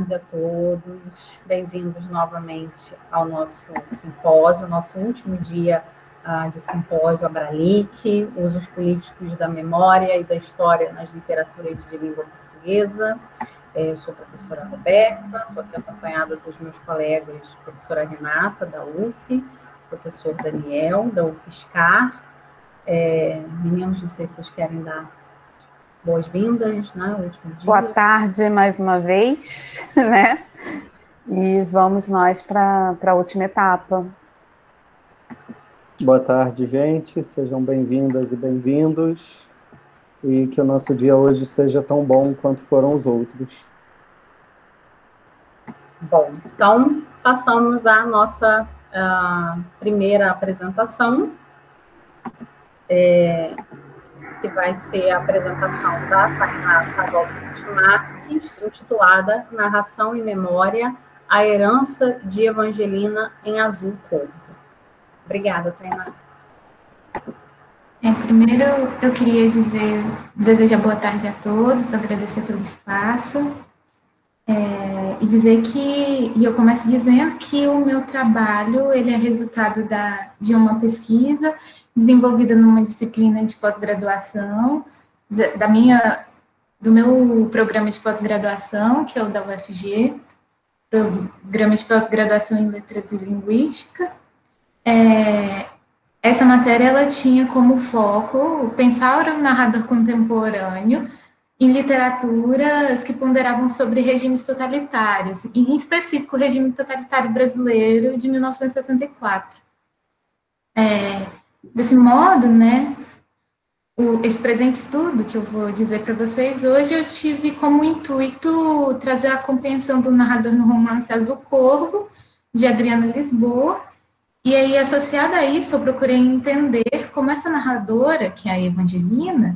tarde a todos. Bem-vindos novamente ao nosso simpósio, nosso último dia de simpósio Abralic, Usos Políticos da Memória e da História nas Literaturas de Língua Portuguesa. Eu sou a professora Roberta, estou aqui acompanhada dos meus colegas, professora Renata, da UF, professor Daniel, da UFSCar. Meninos, não sei se vocês querem dar boas-vindas, né? O último dia. Boa tarde mais uma vez, né? E vamos nós para a última etapa. Boa tarde, gente. Sejam bem-vindas e bem-vindos. E que o nosso dia hoje seja tão bom quanto foram os outros. Bom, então passamos à nossa primeira apresentação, que vai ser a apresentação da Tainá Cavalcante Marques, intitulada Narração e Memória, a Herança de Evangelina em Azul Corvo. Obrigada, Tainá. Primeiro, eu queria desejar boa tarde a todos, agradecer pelo espaço, e dizer e eu começo dizendo que o meu trabalho, ele é resultado de uma pesquisa desenvolvida numa disciplina de pós-graduação, do meu programa de pós-graduação, que é o da UFG, Programa de Pós-Graduação em Letras e Linguística. Essa matéria, ela tinha como foco pensar o narrador contemporâneo em literaturas que ponderavam sobre regimes totalitários, em específico o regime totalitário brasileiro de 1964. Desse modo, né, esse presente estudo que eu vou dizer para vocês hoje, eu tive como intuito trazer a compreensão do narrador no romance Azul Corvo, de Adriana Lisboa, e aí, associada a isso, eu procurei entender como essa narradora, que é a Evangelina,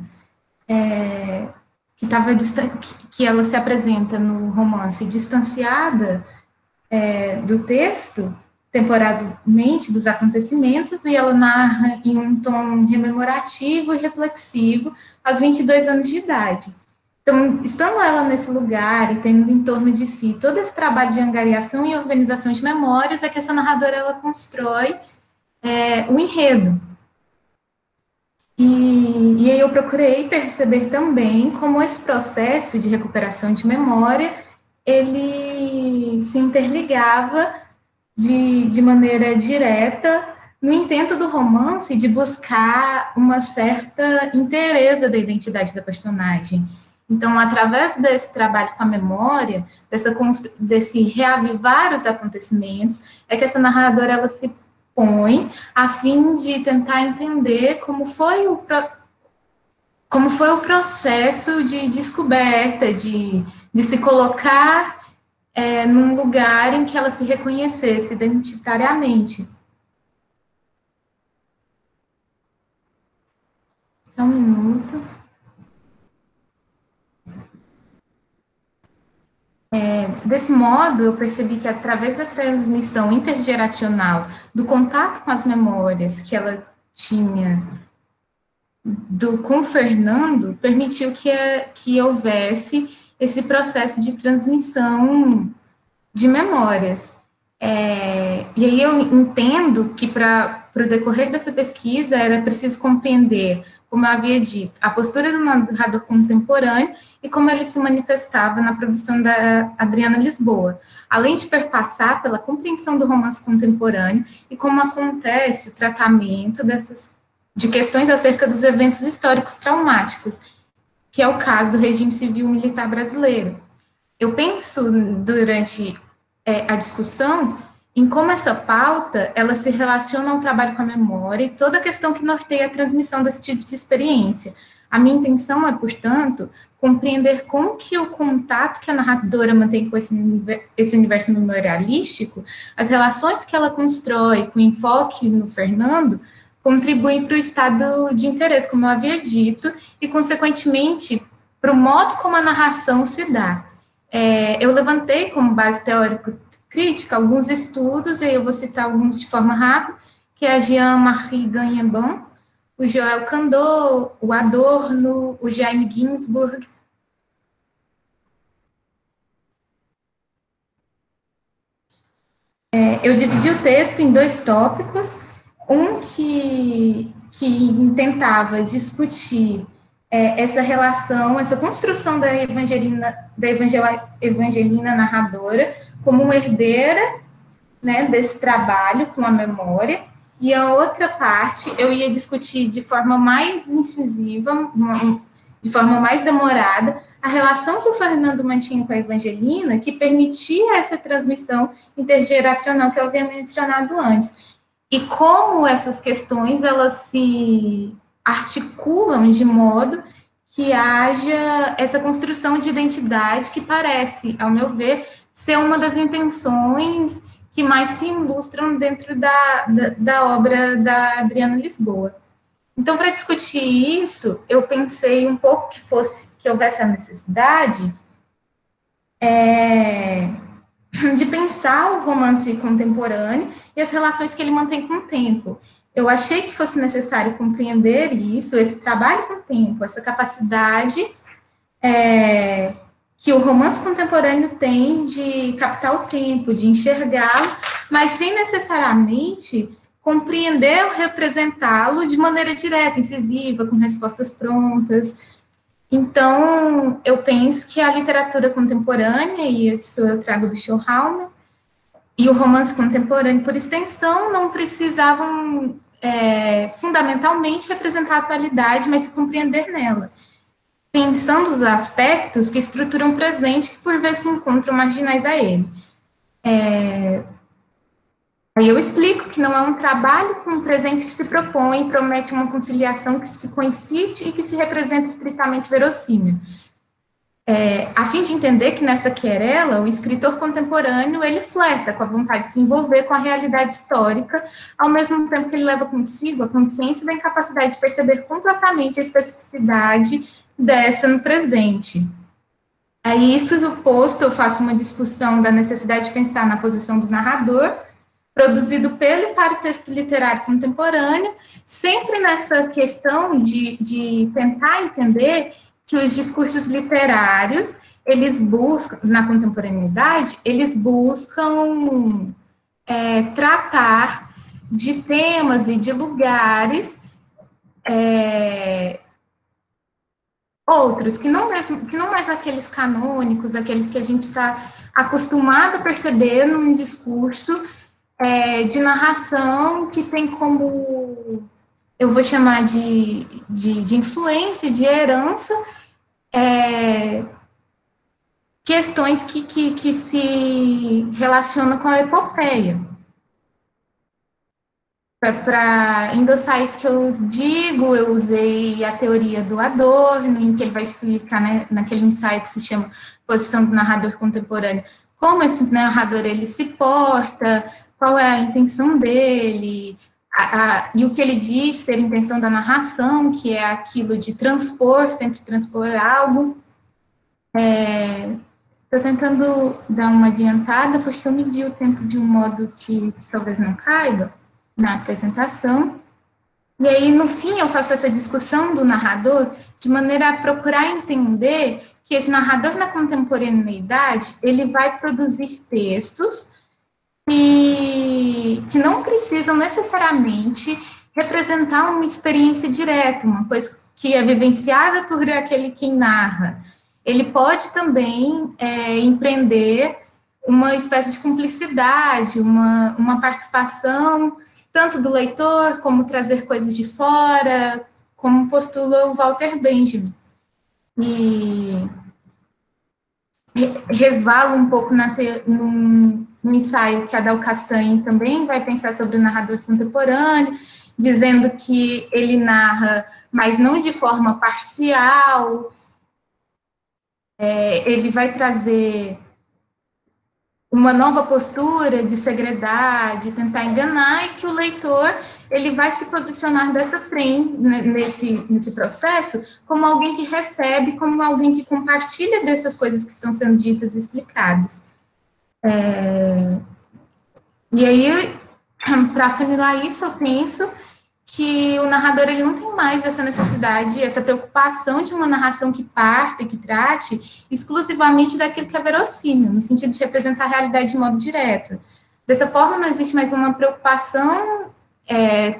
que ela se apresenta no romance distanciada do texto, temporalmente dos acontecimentos, e ela narra em um tom rememorativo e reflexivo aos 22 anos de idade. Então, estando ela nesse lugar e tendo em torno de si todo esse trabalho de angariação e organização de memórias, é que essa narradora ela constrói o enredo. E aí eu procurei perceber também como esse processo de recuperação de memória, ele se interligava de maneira direta no intento do romance de buscar uma certa inteireza da identidade da personagem. Então, através desse trabalho com a memória, desse reavivar os acontecimentos, é que essa narradora ela se põe a fim de tentar entender como foi o processo de descoberta, de se colocar num lugar em que ela se reconhecesse identitariamente. Só um minuto. Desse modo, eu percebi que através da transmissão intergeracional, do contato com as memórias que ela tinha com o Fernando, permitiu que houvesse esse processo de transmissão de memórias. E aí eu entendo que para o decorrer dessa pesquisa era preciso compreender, como eu havia dito, a postura do narrador contemporâneo e como ele se manifestava na produção da Adriana Lisboa, além de perpassar pela compreensão do romance contemporâneo e como acontece o tratamento de questões acerca dos eventos históricos traumáticos, que é o caso do regime civil-militar brasileiro. Eu penso, durante a discussão, em como essa pauta, ela se relaciona ao trabalho com a memória e toda a questão que norteia a transmissão desse tipo de experiência. A minha intenção é, portanto, compreender como que o contato que a narradora mantém com esse universo memorialístico, as relações que ela constrói com enfoque no Fernando, contribuem para o estado de interesse, como eu havia dito, e, consequentemente, para o modo como a narração se dá. Eu levantei como base teórico-crítica alguns estudos, e eu vou citar alguns de forma rápida, que é a Jean-Marie Gagnon, o Joel Candot, o Adorno, o Jaime Ginsburg. eu dividi o texto em 2 tópicos, um que tentava discutir essa relação, essa construção da Evangelina narradora como uma herdeira, né, desse trabalho com a memória, e a outra parte eu ia discutir de forma mais incisiva, de forma mais demorada, a relação que o Fernando mantinha com a Evangelina, que permitia essa transmissão intergeracional que eu havia mencionado antes. E como essas questões, elas se articulam de modo que haja essa construção de identidade que parece, ao meu ver, ser uma das intenções que mais se ilustram dentro da obra da Adriana Lisboa. Então, para discutir isso, eu pensei um pouco que houvesse a necessidade de pensar o romance contemporâneo e as relações que ele mantém com o tempo. Eu achei que fosse necessário compreender isso, esse trabalho com o tempo, essa capacidade que o romance contemporâneo tem de captar o tempo, de enxergá-lo, mas sem necessariamente compreender ou representá-lo de maneira direta, incisiva, com respostas prontas. Então, eu penso que a literatura contemporânea, e isso eu trago do Schellhammer, e o romance contemporâneo, por extensão, não precisavam fundamentalmente representar a atualidade, mas se compreender nela, pensando os aspectos que estruturam o presente, que por vezes se encontram marginais a ele. Aí eu explico que não é um trabalho com o presente que se propõe e promete uma conciliação que se coincide e que se representa estritamente verossímil. A fim de entender que nessa querela, o escritor contemporâneo, ele flerta com a vontade de se envolver com a realidade histórica, ao mesmo tempo que ele leva consigo a consciência da incapacidade de perceber completamente a especificidade dessa no presente. Aí, isso posto, eu faço uma discussão da necessidade de pensar na posição do narrador, produzido pelo e para o texto literário contemporâneo, sempre nessa questão de tentar entender que os discursos literários, eles buscam, na contemporaneidade, eles buscam tratar de temas e de lugares outros, que não mais aqueles canônicos, aqueles que a gente está acostumado a perceber num discurso de narração que tem como, eu vou chamar de influência, de herança, questões que se relacionam com a epopeia. Para endossar isso que eu digo, eu usei a teoria do Adorno, em que ele vai explicar, né, naquele ensaio que se chama Posição do Narrador Contemporâneo, como esse narrador ele se porta, qual é a intenção dele, e o que ele diz ser a intenção da narração, que é aquilo de transpor, sempre transpor algo. Estou tentando dar uma adiantada, porque eu medi o tempo de um modo que talvez não caiba na apresentação. E aí, no fim, eu faço essa discussão do narrador de maneira a procurar entender que esse narrador na contemporaneidade, ele vai produzir textos que não precisam necessariamente representar uma experiência direta, uma coisa que é vivenciada por aquele quem narra. Ele pode também empreender uma espécie de cumplicidade, uma participação tanto do leitor, como trazer coisas de fora, como postula o Walter Benjamin. E resvalo um pouco no ensaio que a Adele Castanho também vai pensar sobre o narrador contemporâneo, dizendo que ele narra, mas não de forma parcial, ele vai trazer uma nova postura de segredar, de tentar enganar, e que o leitor ele vai se posicionar dessa frente, nesse processo, como alguém que recebe, como alguém que compartilha dessas coisas que estão sendo ditas e explicadas. E aí, para afunilar isso, eu penso que o narrador ele não tem mais essa necessidade, essa preocupação de uma narração que parta e que trate exclusivamente daquilo que é verossímil, no sentido de representar a realidade de modo direto, Dessa forma, não existe mais uma preocupação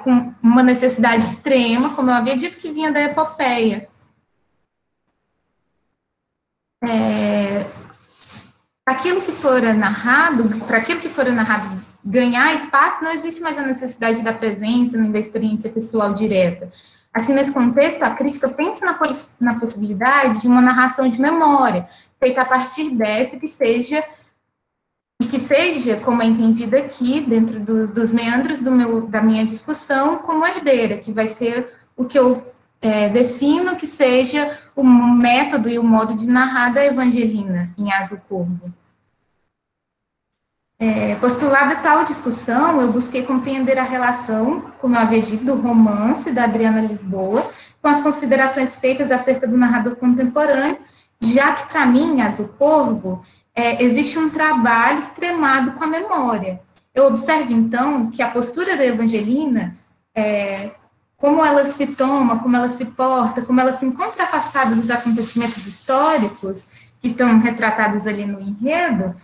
com uma necessidade extrema, como eu havia dito, que vinha da epopeia. Para aquilo que fora narrado ganhar espaço, não existe mais a necessidade da presença nem da experiência pessoal direta. Assim, nesse contexto, a crítica pensa na possibilidade de uma narração de memória, feita a partir dessa, que seja, como é entendida aqui, dentro dos meandros da minha discussão, como herdeira, que vai ser o que eu defino que seja o método e o modo de narrar da Evangelina, em Azul Corvo. Postulada tal discussão, eu busquei compreender a relação, como eu havia dito, do romance da Adriana Lisboa, com as considerações feitas acerca do narrador contemporâneo, já que, para mim, em Azul Corvo, existe um trabalho extremado com a memória. Eu observo, então, que a postura da Evangelina, como ela se toma, como ela se porta, como ela se encontra afastada dos acontecimentos históricos que estão retratados ali no enredo,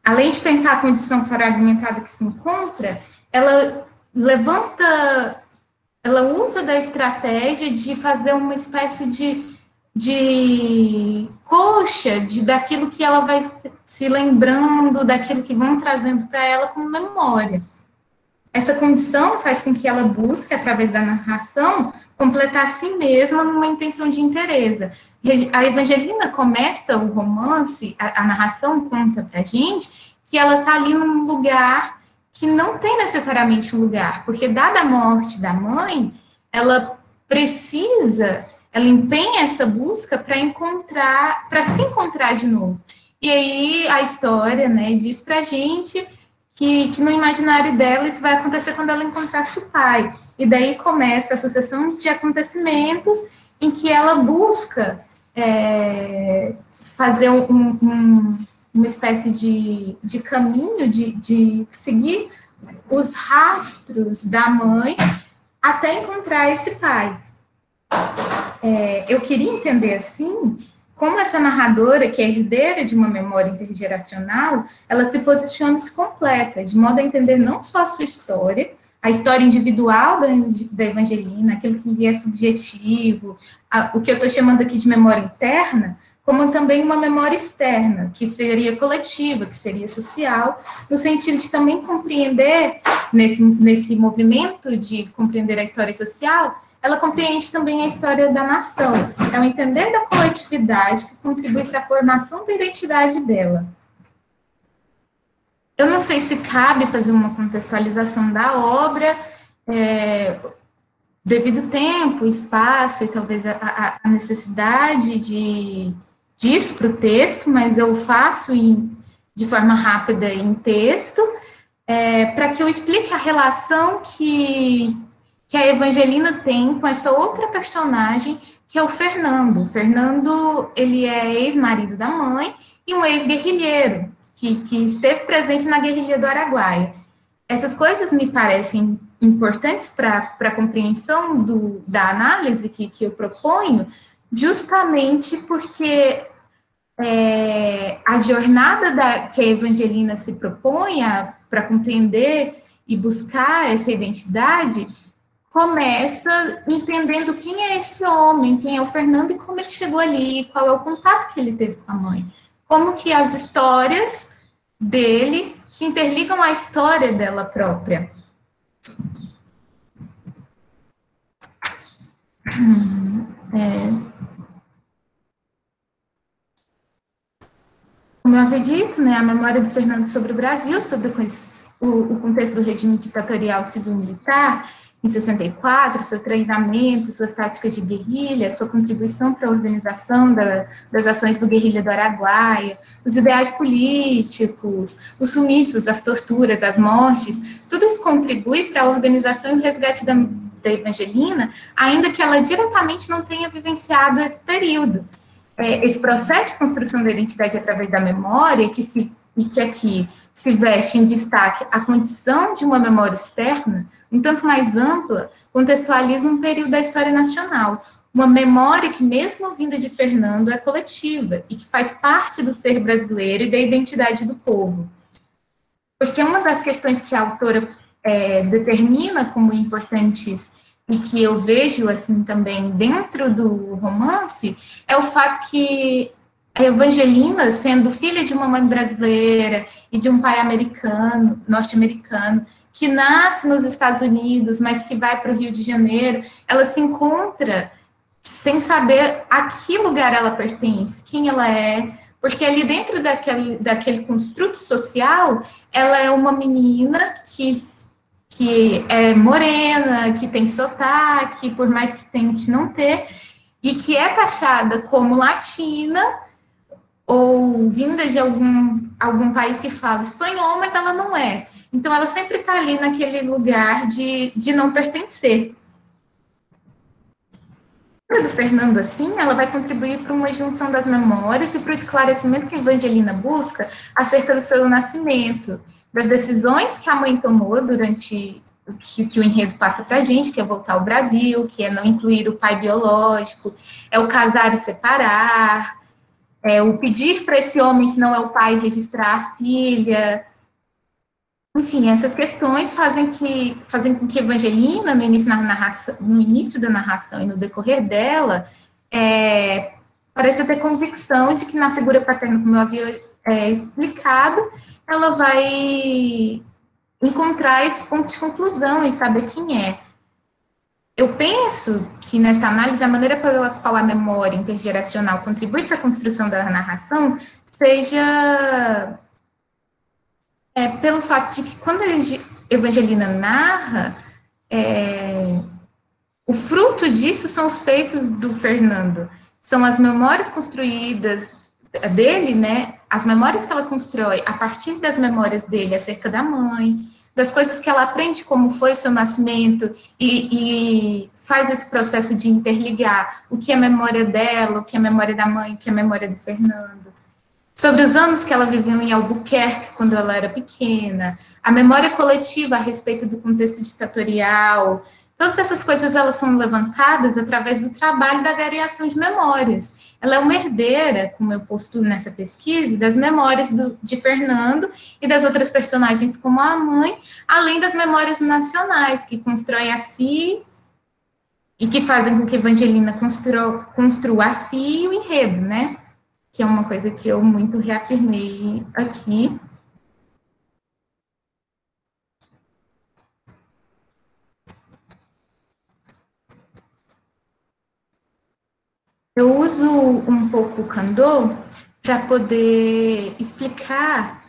além de pensar a condição fragmentada que se encontra, ela usa da estratégia de fazer uma espécie de coxa daquilo que ela vai se lembrando, daquilo que vão trazendo para ela como memória. Essa condição faz com que ela busque, através da narração, completar a si mesma numa intenção de inteireza. A Evangelina começa o romance, a narração conta para a gente que ela está ali num lugar que não tem necessariamente um lugar, porque, dada a morte da mãe, ela empenha essa busca para se encontrar de novo. E aí a história, né, diz para a gente que no imaginário dela isso vai acontecer quando ela encontrasse o pai. E daí começa a sucessão de acontecimentos em que ela busca fazer uma espécie de caminho, de seguir os rastros da mãe até encontrar esse pai. Eu queria entender, assim, como essa narradora, que é herdeira de uma memória intergeracional, ela se posiciona e se completa, de modo a entender não só a sua história, a história individual da Evangelina, aquilo que lhe é subjetivo, o que eu estou chamando aqui de memória interna, como também uma memória externa, que seria coletiva, que seria social, no sentido de também compreender, nesse movimento de compreender a história social, ela compreende também a história da nação. É o entender da coletividade que contribui para a formação da identidade dela. Eu não sei se cabe fazer uma contextualização da obra, devido tempo, espaço e talvez a necessidade disso para o texto, mas eu faço de forma rápida em texto, para que eu explique a relação que a Evangelina tem com essa outra personagem, que é o Fernando. O Fernando, ele é ex-marido da mãe e um ex-guerrilheiro, que esteve presente na guerrilha do Araguaia. Essas coisas me parecem importantes para a compreensão da análise que eu proponho, justamente porque a jornada que a Evangelina se propõe para compreender e buscar essa identidade começa entendendo quem é esse homem, quem é o Fernando e como ele chegou ali, qual é o contato que ele teve com a mãe, como que as histórias dele se interligam à história dela própria. Como eu havia dito, né, a memória do Fernando sobre o Brasil, sobre o contexto do regime ditatorial civil-militar, em 64, seu treinamento, suas táticas de guerrilha, sua contribuição para a organização das ações do guerrilha do Araguaia, os ideais políticos, os sumiços, as torturas, as mortes, tudo isso contribui para a organização e o resgate da Evangelina, ainda que ela diretamente não tenha vivenciado esse período. Esse processo de construção da identidade através da memória, que aqui se veste em destaque a condição de uma memória externa, um tanto mais ampla, contextualiza um período da história nacional, uma memória que, mesmo vinda de Fernando, é coletiva e que faz parte do ser brasileiro e da identidade do povo. porque uma das questões que a autora determina como importantes e que eu vejo, assim, também dentro do romance, é o fato que a Evangelina, sendo filha de uma mãe brasileira e de um pai americano, norte-americano, que nasce nos Estados Unidos, mas que vai para o Rio de Janeiro, ela se encontra sem saber a que lugar ela pertence, quem ela é, porque ali dentro daquele construto social, ela é uma menina que é morena, que tem sotaque, por mais que tente não ter, e que é taxada como latina ou vinda de algum país que fala espanhol, mas ela não é. Então, ela sempre está ali naquele lugar de não pertencer. Do Fernando, assim, ela vai contribuir para uma junção das memórias e para o esclarecimento que a Evangelina busca acerca do seu nascimento, das decisões que a mãe tomou durante que o enredo passa para a gente, que é voltar ao Brasil, que é não incluir o pai biológico, é o casar e separar, é o pedir para esse homem que não é o pai registrar a filha. Enfim, essas questões fazem com que Evangelina, no início da narração e no decorrer dela, pareça ter convicção de que na figura paterna, como eu havia explicado, ela vai encontrar esse ponto de conclusão e saber quem é. Eu penso que nessa análise, a maneira pela qual a memória intergeracional contribui para a construção da narração seja pelo fato de que quando a Evangelina narra, o fruto disso são os feitos do Fernando, são as memórias construídas dele, né, as memórias que ela constrói a partir das memórias dele acerca da mãe, das coisas que ela aprende como foi o seu nascimento e faz esse processo de interligar o que é memória dela, o que é memória da mãe, o que é memória do Fernando. Sobre os anos que ela viveu em Albuquerque, quando ela era pequena, a memória coletiva a respeito do contexto ditatorial, todas essas coisas elas são levantadas através do trabalho da agregação de memórias. Ela é uma herdeira, como eu postulo nessa pesquisa, das memórias de Fernando e das outras personagens como a mãe, além das memórias nacionais, que constroem a si e que fazem com que Evangelina construa a si e o enredo, né? Que é uma coisa que eu muito reafirmei aqui. Eu uso um pouco o Kandô para poder explicar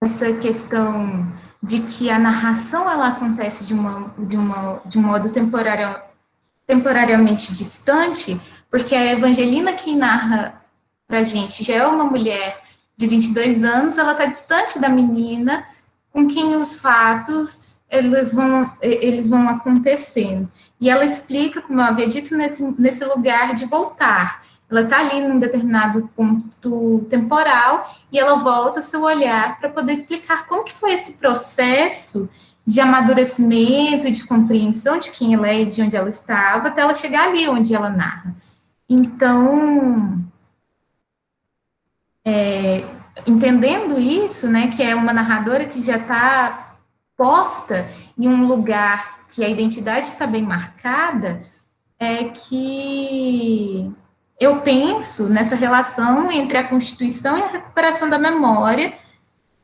essa questão de que a narração ela acontece de um modo temporariamente distante, porque a Evangelina que narra para a gente já é uma mulher de 22 anos, ela está distante da menina com quem os fatos eles vão acontecendo. E ela explica, como eu havia dito, nesse lugar de voltar. Ela está ali num determinado ponto temporal e ela volta seu olhar para poder explicar como que foi esse processo de amadurecimento e de compreensão de quem ela é e de onde ela estava, até ela chegar ali onde ela narra. Então, entendendo isso, né, que é uma narradora que já está posta em um lugar que a identidade está bem marcada, é que eu penso nessa relação entre a constituição e a recuperação da memória,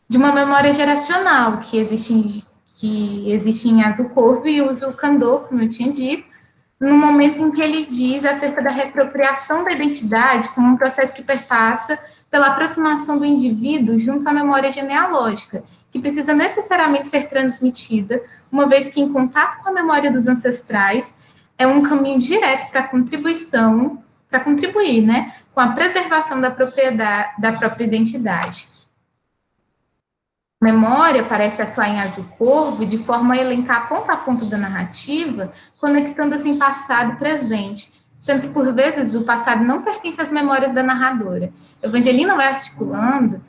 de uma memória geracional que existe em Azukov e usa o Kandô, como eu tinha dito, no momento em que ele diz acerca da reapropriação da identidade como um processo que perpassa pela aproximação do indivíduo junto à memória genealógica, que precisa necessariamente ser transmitida, uma vez que, em contato com a memória dos ancestrais, é um caminho direto para contribuir, né, com a preservação da própria identidade. A memória parece atuar em Azul-Corvo de forma a elencar ponto a ponto da narrativa, conectando assim passado e presente, sendo que, por vezes, o passado não pertence às memórias da narradora. Evangelina vai articulando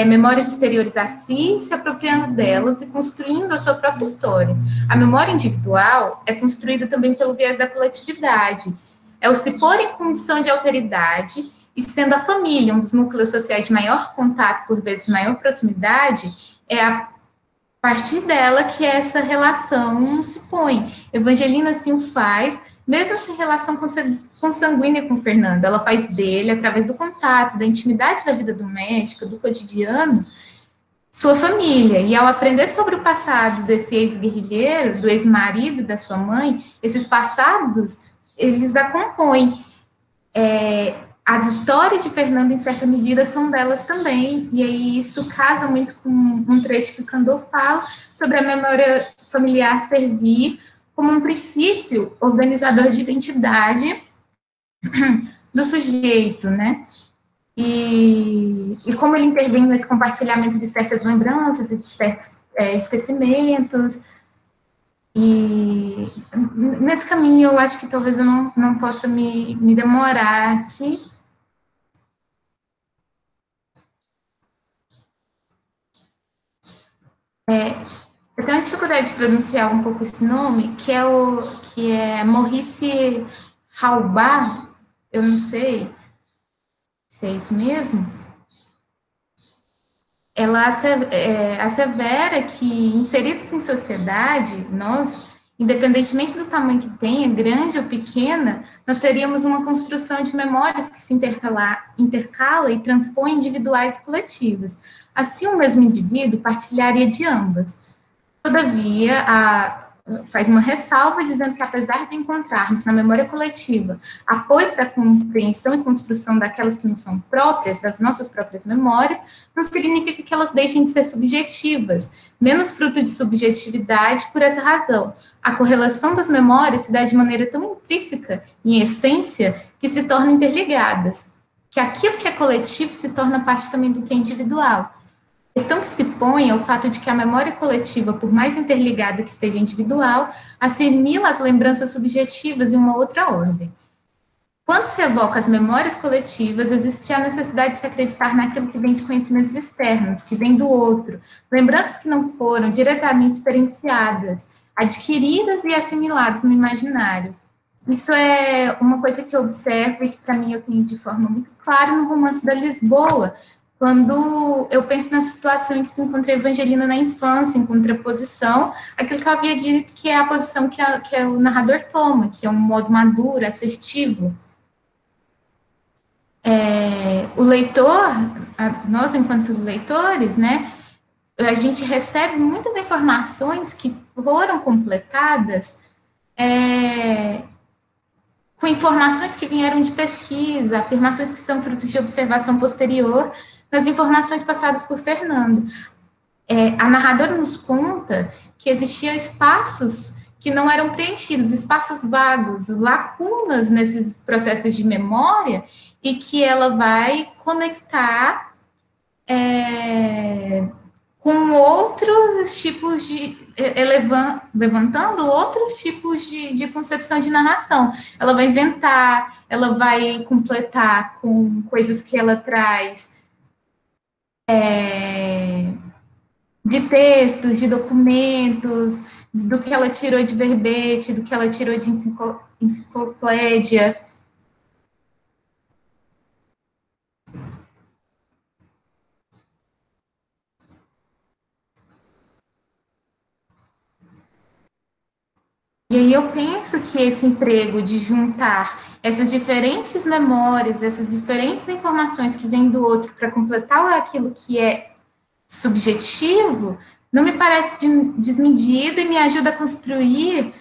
memórias exteriores a si, se apropriando delas e construindo a sua própria história. A memória individual é construída também pelo viés da coletividade, é o se pôr em condição de alteridade, e sendo a família um dos núcleos sociais de maior contato, por vezes maior proximidade, é a partir dela que essa relação se põe. Evangelina assim o faz, mesmo essa relação consanguínea com Fernando, ela faz dele, através do contato, da intimidade da vida doméstica, do cotidiano, sua família. E ao aprender sobre o passado desse ex-guerrilheiro, do ex-marido da sua mãe, esses passados, eles a compõem. As histórias de Fernando, em certa medida, são delas também, e aí isso casa muito com um trecho que o Kandô fala sobre a memória familiar servir como um princípio organizador de identidade do sujeito, né? E como ele intervém nesse compartilhamento de certas lembranças e de certos esquecimentos. E nesse caminho eu acho que talvez eu não possa me demorar aqui. Eu tenho dificuldade de pronunciar um pouco esse nome, que é Maurice Raubach, eu não sei se é isso mesmo. Ela assevera que, inseridos em sociedade, nós, independentemente do tamanho que tenha, grande ou pequena, nós teríamos uma construção de memórias que se intercala e transpõe individuais e coletivas. Assim, o mesmo indivíduo partilharia de ambas. Todavia, faz uma ressalva dizendo que, apesar de encontrarmos na memória coletiva apoio para a compreensão e construção daquelas que não são próprias, das nossas próprias memórias, não significa que elas deixem de ser subjetivas, menos fruto de subjetividade por essa razão. A correlação das memórias se dá de maneira tão intrínseca, em essência, que se tornam interligadas, que aquilo que é coletivo se torna parte também do que é individual. A questão que se põe é o fato de que a memória coletiva, por mais interligada que esteja individual, assimila as lembranças subjetivas em uma outra ordem. Quando se evoca as memórias coletivas, existe a necessidade de se acreditar naquilo que vem de conhecimentos externos, que vem do outro, lembranças que não foram diretamente experienciadas, adquiridas e assimiladas no imaginário. Isso é uma coisa que eu observo e que, para mim, eu tenho de forma muito clara no Romance da Lisboa, quando eu penso na situação em que se encontra Evangelina na infância, em contraposição àquilo que eu havia dito, que é a posição que o narrador toma, que é um modo maduro, assertivo. O leitor, nós enquanto leitores, né, a gente recebe muitas informações que foram completadas com informações que vieram de pesquisa, afirmações que são frutos de observação posterior, nas informações passadas por Fernando. A narradora nos conta que existiam espaços que não eram preenchidos, espaços vagos, lacunas nesses processos de memória, e que ela vai conectar com outros tipos de... levantando outros tipos de concepção de narração. Ela vai inventar, ela vai completar com coisas que ela traz de textos, de documentos, do que ela tirou de verbete, do que ela tirou de enciclopédia. E aí eu penso que esse emprego de juntar essas diferentes memórias, essas diferentes informações que vêm do outro para completar aquilo que é subjetivo, não me parece desmedido e me ajuda a construir,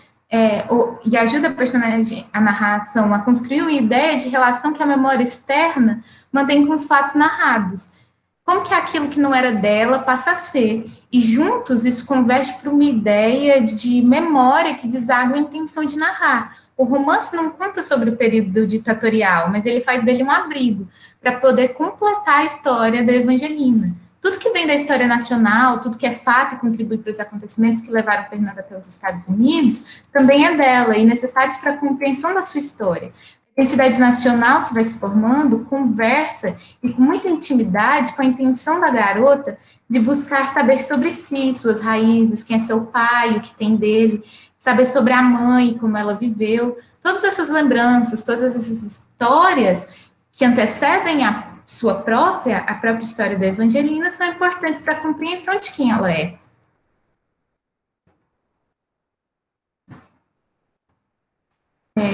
e ajuda a personagem, a narração, a construir uma ideia de relação que a memória externa mantém com os fatos narrados. Como que aquilo que não era dela passa a ser. E juntos isso converte para uma ideia de memória que deságua a intenção de narrar. O romance não conta sobre o período ditatorial, mas ele faz dele um abrigo para poder completar a história da Evangelina. Tudo que vem da história nacional, tudo que é fato e contribui para os acontecimentos que levaram Fernanda até os Estados Unidos, também é dela e necessários para a compreensão da sua história. A identidade nacional que vai se formando conversa e com muita intimidade com a intenção da garota de buscar saber sobre si, suas raízes, quem é seu pai, o que tem dele, saber sobre a mãe, como ela viveu. Todas essas lembranças, todas essas histórias que antecedem a própria história da Evangelina, são importantes para a compreensão de quem ela é.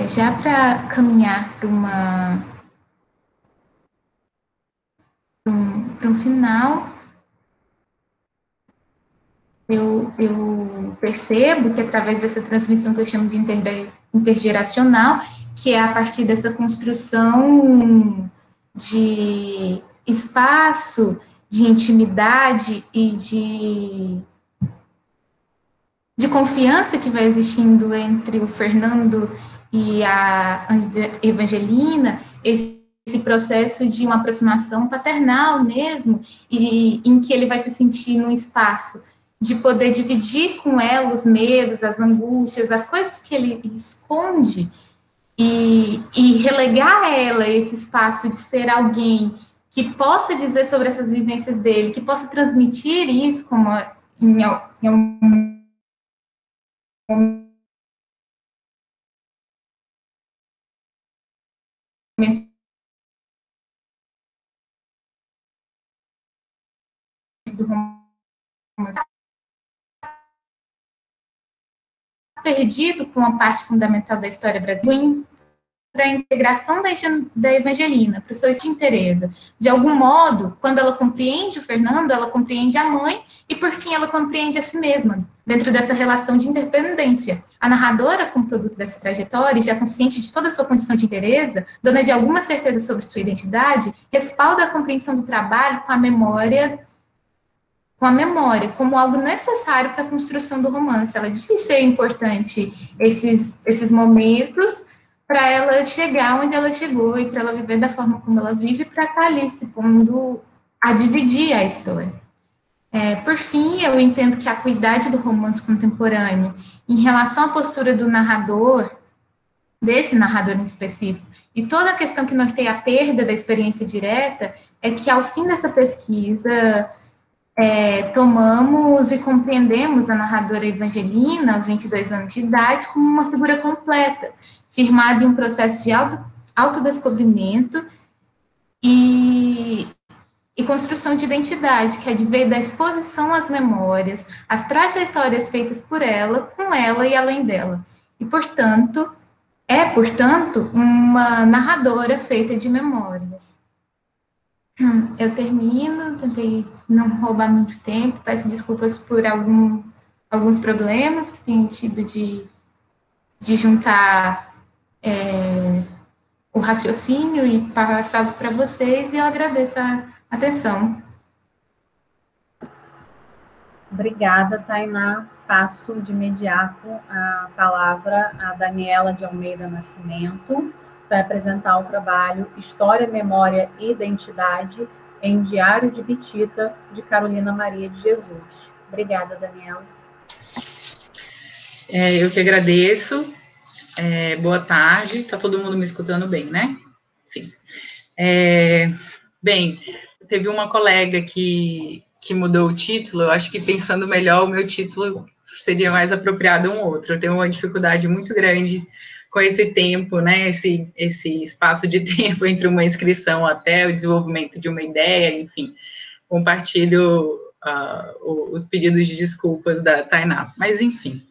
Já para caminhar para um final, eu percebo que através dessa transmissão que eu chamo de intergeracional, que é a partir dessa construção de espaço, de intimidade e de confiança que vai existindo entre o Fernando e a Evangelina, esse processo de uma aproximação paternal mesmo, e em que ele vai se sentir num espaço de poder dividir com ela os medos, as angústias, as coisas que ele esconde, e relegar a ela esse espaço de ser alguém que possa dizer sobre essas vivências dele, que possa transmitir isso como em um momento do romance perdido com a parte fundamental da história brasileira para a integração da Evangelina, para o seu interesse. De algum modo, quando ela compreende o Fernando, ela compreende a mãe e, por fim, ela compreende a si mesma, dentro dessa relação de interdependência. A narradora, como produto dessa trajetória, já consciente de toda a sua condição de interesse, dona de alguma certeza sobre sua identidade, respalda a compreensão do trabalho com a memória como algo necessário para a construção do romance. Ela diz ser importante esses momentos para ela chegar onde ela chegou e para ela viver da forma como ela vive, para estar ali se pondo a dividir a história. Por fim, eu entendo que a acuidade do romance contemporâneo, em relação à postura do narrador, desse narrador em específico, e toda a questão que norteia a perda da experiência direta, é que ao fim dessa pesquisa, tomamos e compreendemos a narradora Evangelina, aos 22 anos de idade, como uma figura completa, firmada em um processo de autodescobrimento e construção de identidade, que advém da exposição às memórias, às trajetórias feitas por ela, com ela e além dela. E, portanto, uma narradora feita de memórias. Eu termino, tentei não roubar muito tempo, peço desculpas por alguns problemas que tenho tido de juntar o raciocínio e passá-los para vocês, e eu agradeço a atenção. Obrigada, Tainá. Passo de imediato a palavra a Daniela de Almeida Nascimento, para apresentar o trabalho História, Memória e Identidade em Diário de Bitita, de Carolina Maria de Jesus. Obrigada, Daniela. Eu que agradeço. Boa tarde. Está todo mundo me escutando bem, né? Sim. Bem, teve uma colega que mudou o título. Eu acho que, pensando melhor, o meu título seria mais apropriado a um outro. Eu tenho uma dificuldade muito grande com esse tempo, né, esse espaço de tempo entre uma inscrição até o desenvolvimento de uma ideia, enfim, compartilho os pedidos de desculpas da Tainá, mas enfim,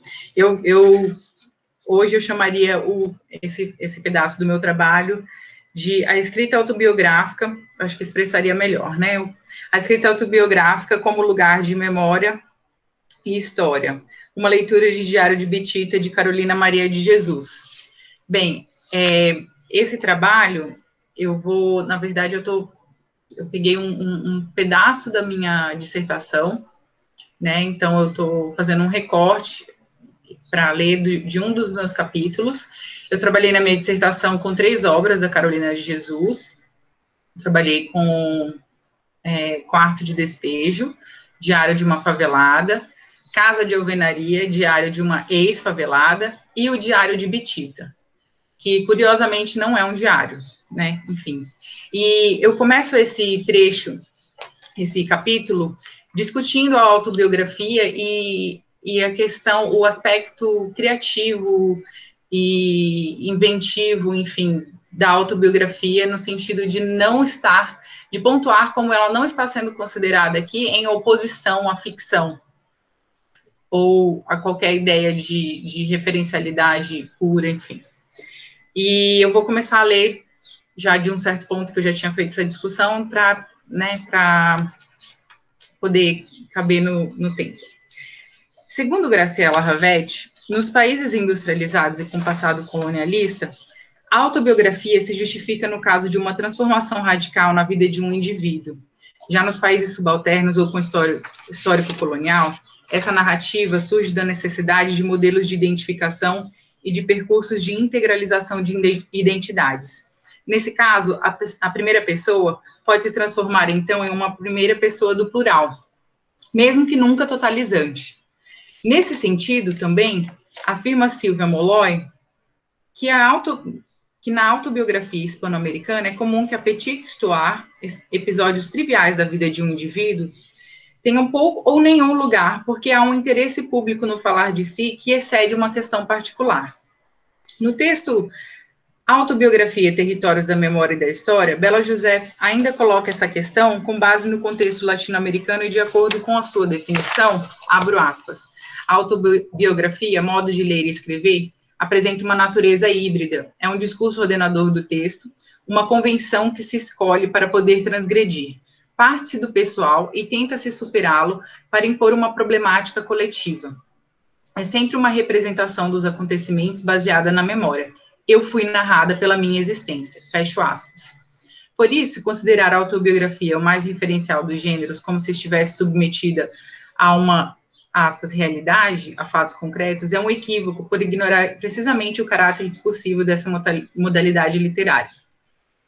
hoje eu chamaria esse pedaço do meu trabalho de a escrita autobiográfica, acho que expressaria melhor, né, a escrita autobiográfica como lugar de memória e história, uma leitura de Diário de Bitita, de Carolina Maria de Jesus. Bem, esse trabalho, eu peguei um pedaço da minha dissertação, né, então eu estou fazendo um recorte para ler de um dos meus capítulos. Eu trabalhei na minha dissertação com 3 obras da Carolina de Jesus, trabalhei com Quarto de Despejo, Diário de uma Favelada, Casa de Alvenaria, Diário de uma Ex-Favelada, e o Diário de Bitita, que, curiosamente, não é um diário, né, enfim. E eu começo esse trecho, esse capítulo, discutindo a autobiografia e a questão, o aspecto criativo e inventivo, enfim, da autobiografia, no sentido de não estar, de pontuar como ela não está sendo considerada aqui em oposição à ficção, ou a qualquer ideia de referencialidade pura, enfim. E eu vou começar a ler já de um certo ponto que eu já tinha feito essa discussão para poder caber no tempo. Segundo Graciela Ravetti, nos países industrializados e com passado colonialista, a autobiografia se justifica no caso de uma transformação radical na vida de um indivíduo. Já nos países subalternos ou com histórico colonial, essa narrativa surge da necessidade de modelos de identificação e de percursos de integralização de identidades. Nesse caso, a primeira pessoa pode se transformar, então, em uma primeira pessoa do plural, mesmo que nunca totalizante. Nesse sentido, também, afirma Silvia Molloy que na autobiografia hispano-americana é comum que a petite histoire, episódios triviais da vida de um indivíduo, tenham pouco ou nenhum lugar, porque há um interesse público no falar de si que excede uma questão particular. No texto Autobiografia, Territórios da Memória e da História, Bela Joseph ainda coloca essa questão com base no contexto latino-americano e de acordo com a sua definição, abro aspas, a autobiografia, modo de ler e escrever, apresenta uma natureza híbrida, é um discurso ordenador do texto, uma convenção que se escolhe para poder transgredir, parte-se do pessoal e tenta-se superá-lo para impor uma problemática coletiva. É sempre uma representação dos acontecimentos baseada na memória. Eu fui narrada pela minha existência, fecho aspas. Por isso, considerar a autobiografia o mais referencial dos gêneros como se estivesse submetida a uma, aspas, realidade, a fatos concretos, é um equívoco por ignorar precisamente o caráter discursivo dessa modalidade literária.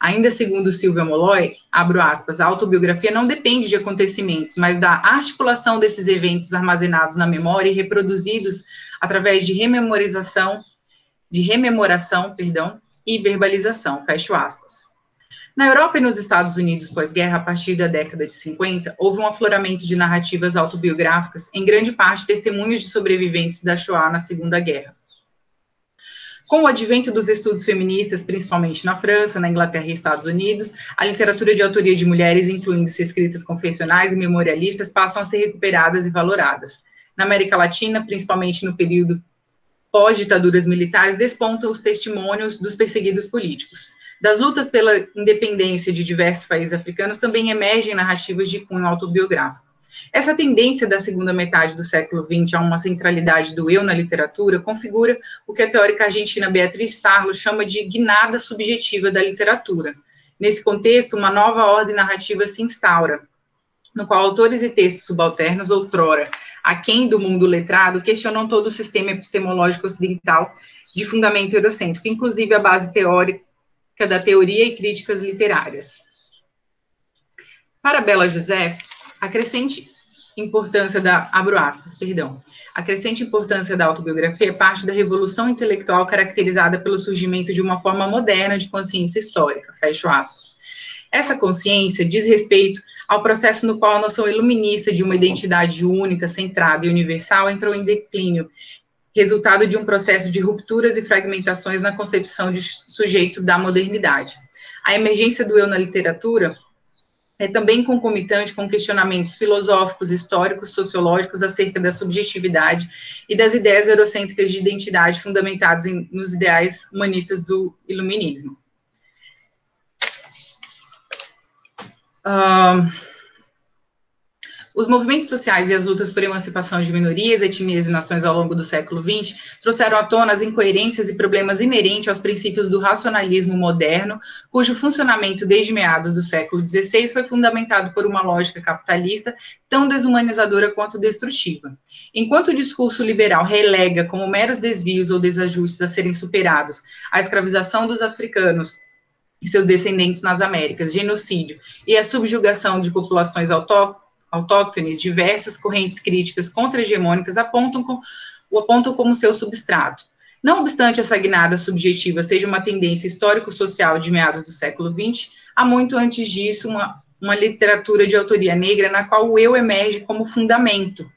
Ainda segundo Silvia Molloy, abro aspas, a autobiografia não depende de acontecimentos, mas da articulação desses eventos armazenados na memória e reproduzidos através de rememoração, e verbalização, fecho aspas. Na Europa e nos Estados Unidos pós-guerra, a partir da década de 50, houve um afloramento de narrativas autobiográficas, em grande parte testemunhos de sobreviventes da Shoah na Segunda Guerra. Com o advento dos estudos feministas, principalmente na França, na Inglaterra e Estados Unidos, a literatura de autoria de mulheres, incluindo-se escritas confessionais e memorialistas, passam a ser recuperadas e valoradas. Na América Latina, principalmente no período pós-ditaduras militares, despontam os testemunhos dos perseguidos políticos. Das lutas pela independência de diversos países africanos também emergem narrativas de cunho autobiográfico. Essa tendência da segunda metade do século XX a uma centralidade do eu na literatura configura o que a teórica argentina Beatriz Sarlo chama de guinada subjetiva da literatura. Nesse contexto, uma nova ordem narrativa se instaura, no qual autores e textos subalternos, outrora, aquém do mundo letrado, questionam todo o sistema epistemológico ocidental de fundamento eurocêntrico, inclusive a base teórica da teoria e críticas literárias. Para Bela Joseph, a crescente importância a crescente importância da autobiografia é parte da revolução intelectual caracterizada pelo surgimento de uma forma moderna de consciência histórica, fecho aspas. Essa consciência diz respeito ao processo no qual a noção iluminista de uma identidade única, centrada e universal entrou em declínio, resultado de um processo de rupturas e fragmentações na concepção de sujeito da modernidade. A emergência do eu na literatura é também concomitante com questionamentos filosóficos, históricos, sociológicos acerca da subjetividade e das ideias eurocêntricas de identidade fundamentadas nos ideais humanistas do iluminismo. Os movimentos sociais e as lutas por emancipação de minorias, etnias e nações ao longo do século XX trouxeram à tona as incoerências e problemas inerentes aos princípios do racionalismo moderno, cujo funcionamento desde meados do século XVI foi fundamentado por uma lógica capitalista tão desumanizadora quanto destrutiva. Enquanto o discurso liberal relega como meros desvios ou desajustes a serem superados a escravização dos africanos e seus descendentes nas Américas, genocídio e a subjugação de populações autóctones, diversas correntes críticas contra-hegemônicas apontam como seu substrato. Não obstante essa guinada subjetiva seja uma tendência histórico-social de meados do século XX, há muito antes disso uma literatura de autoria negra na qual o eu emerge como fundamento.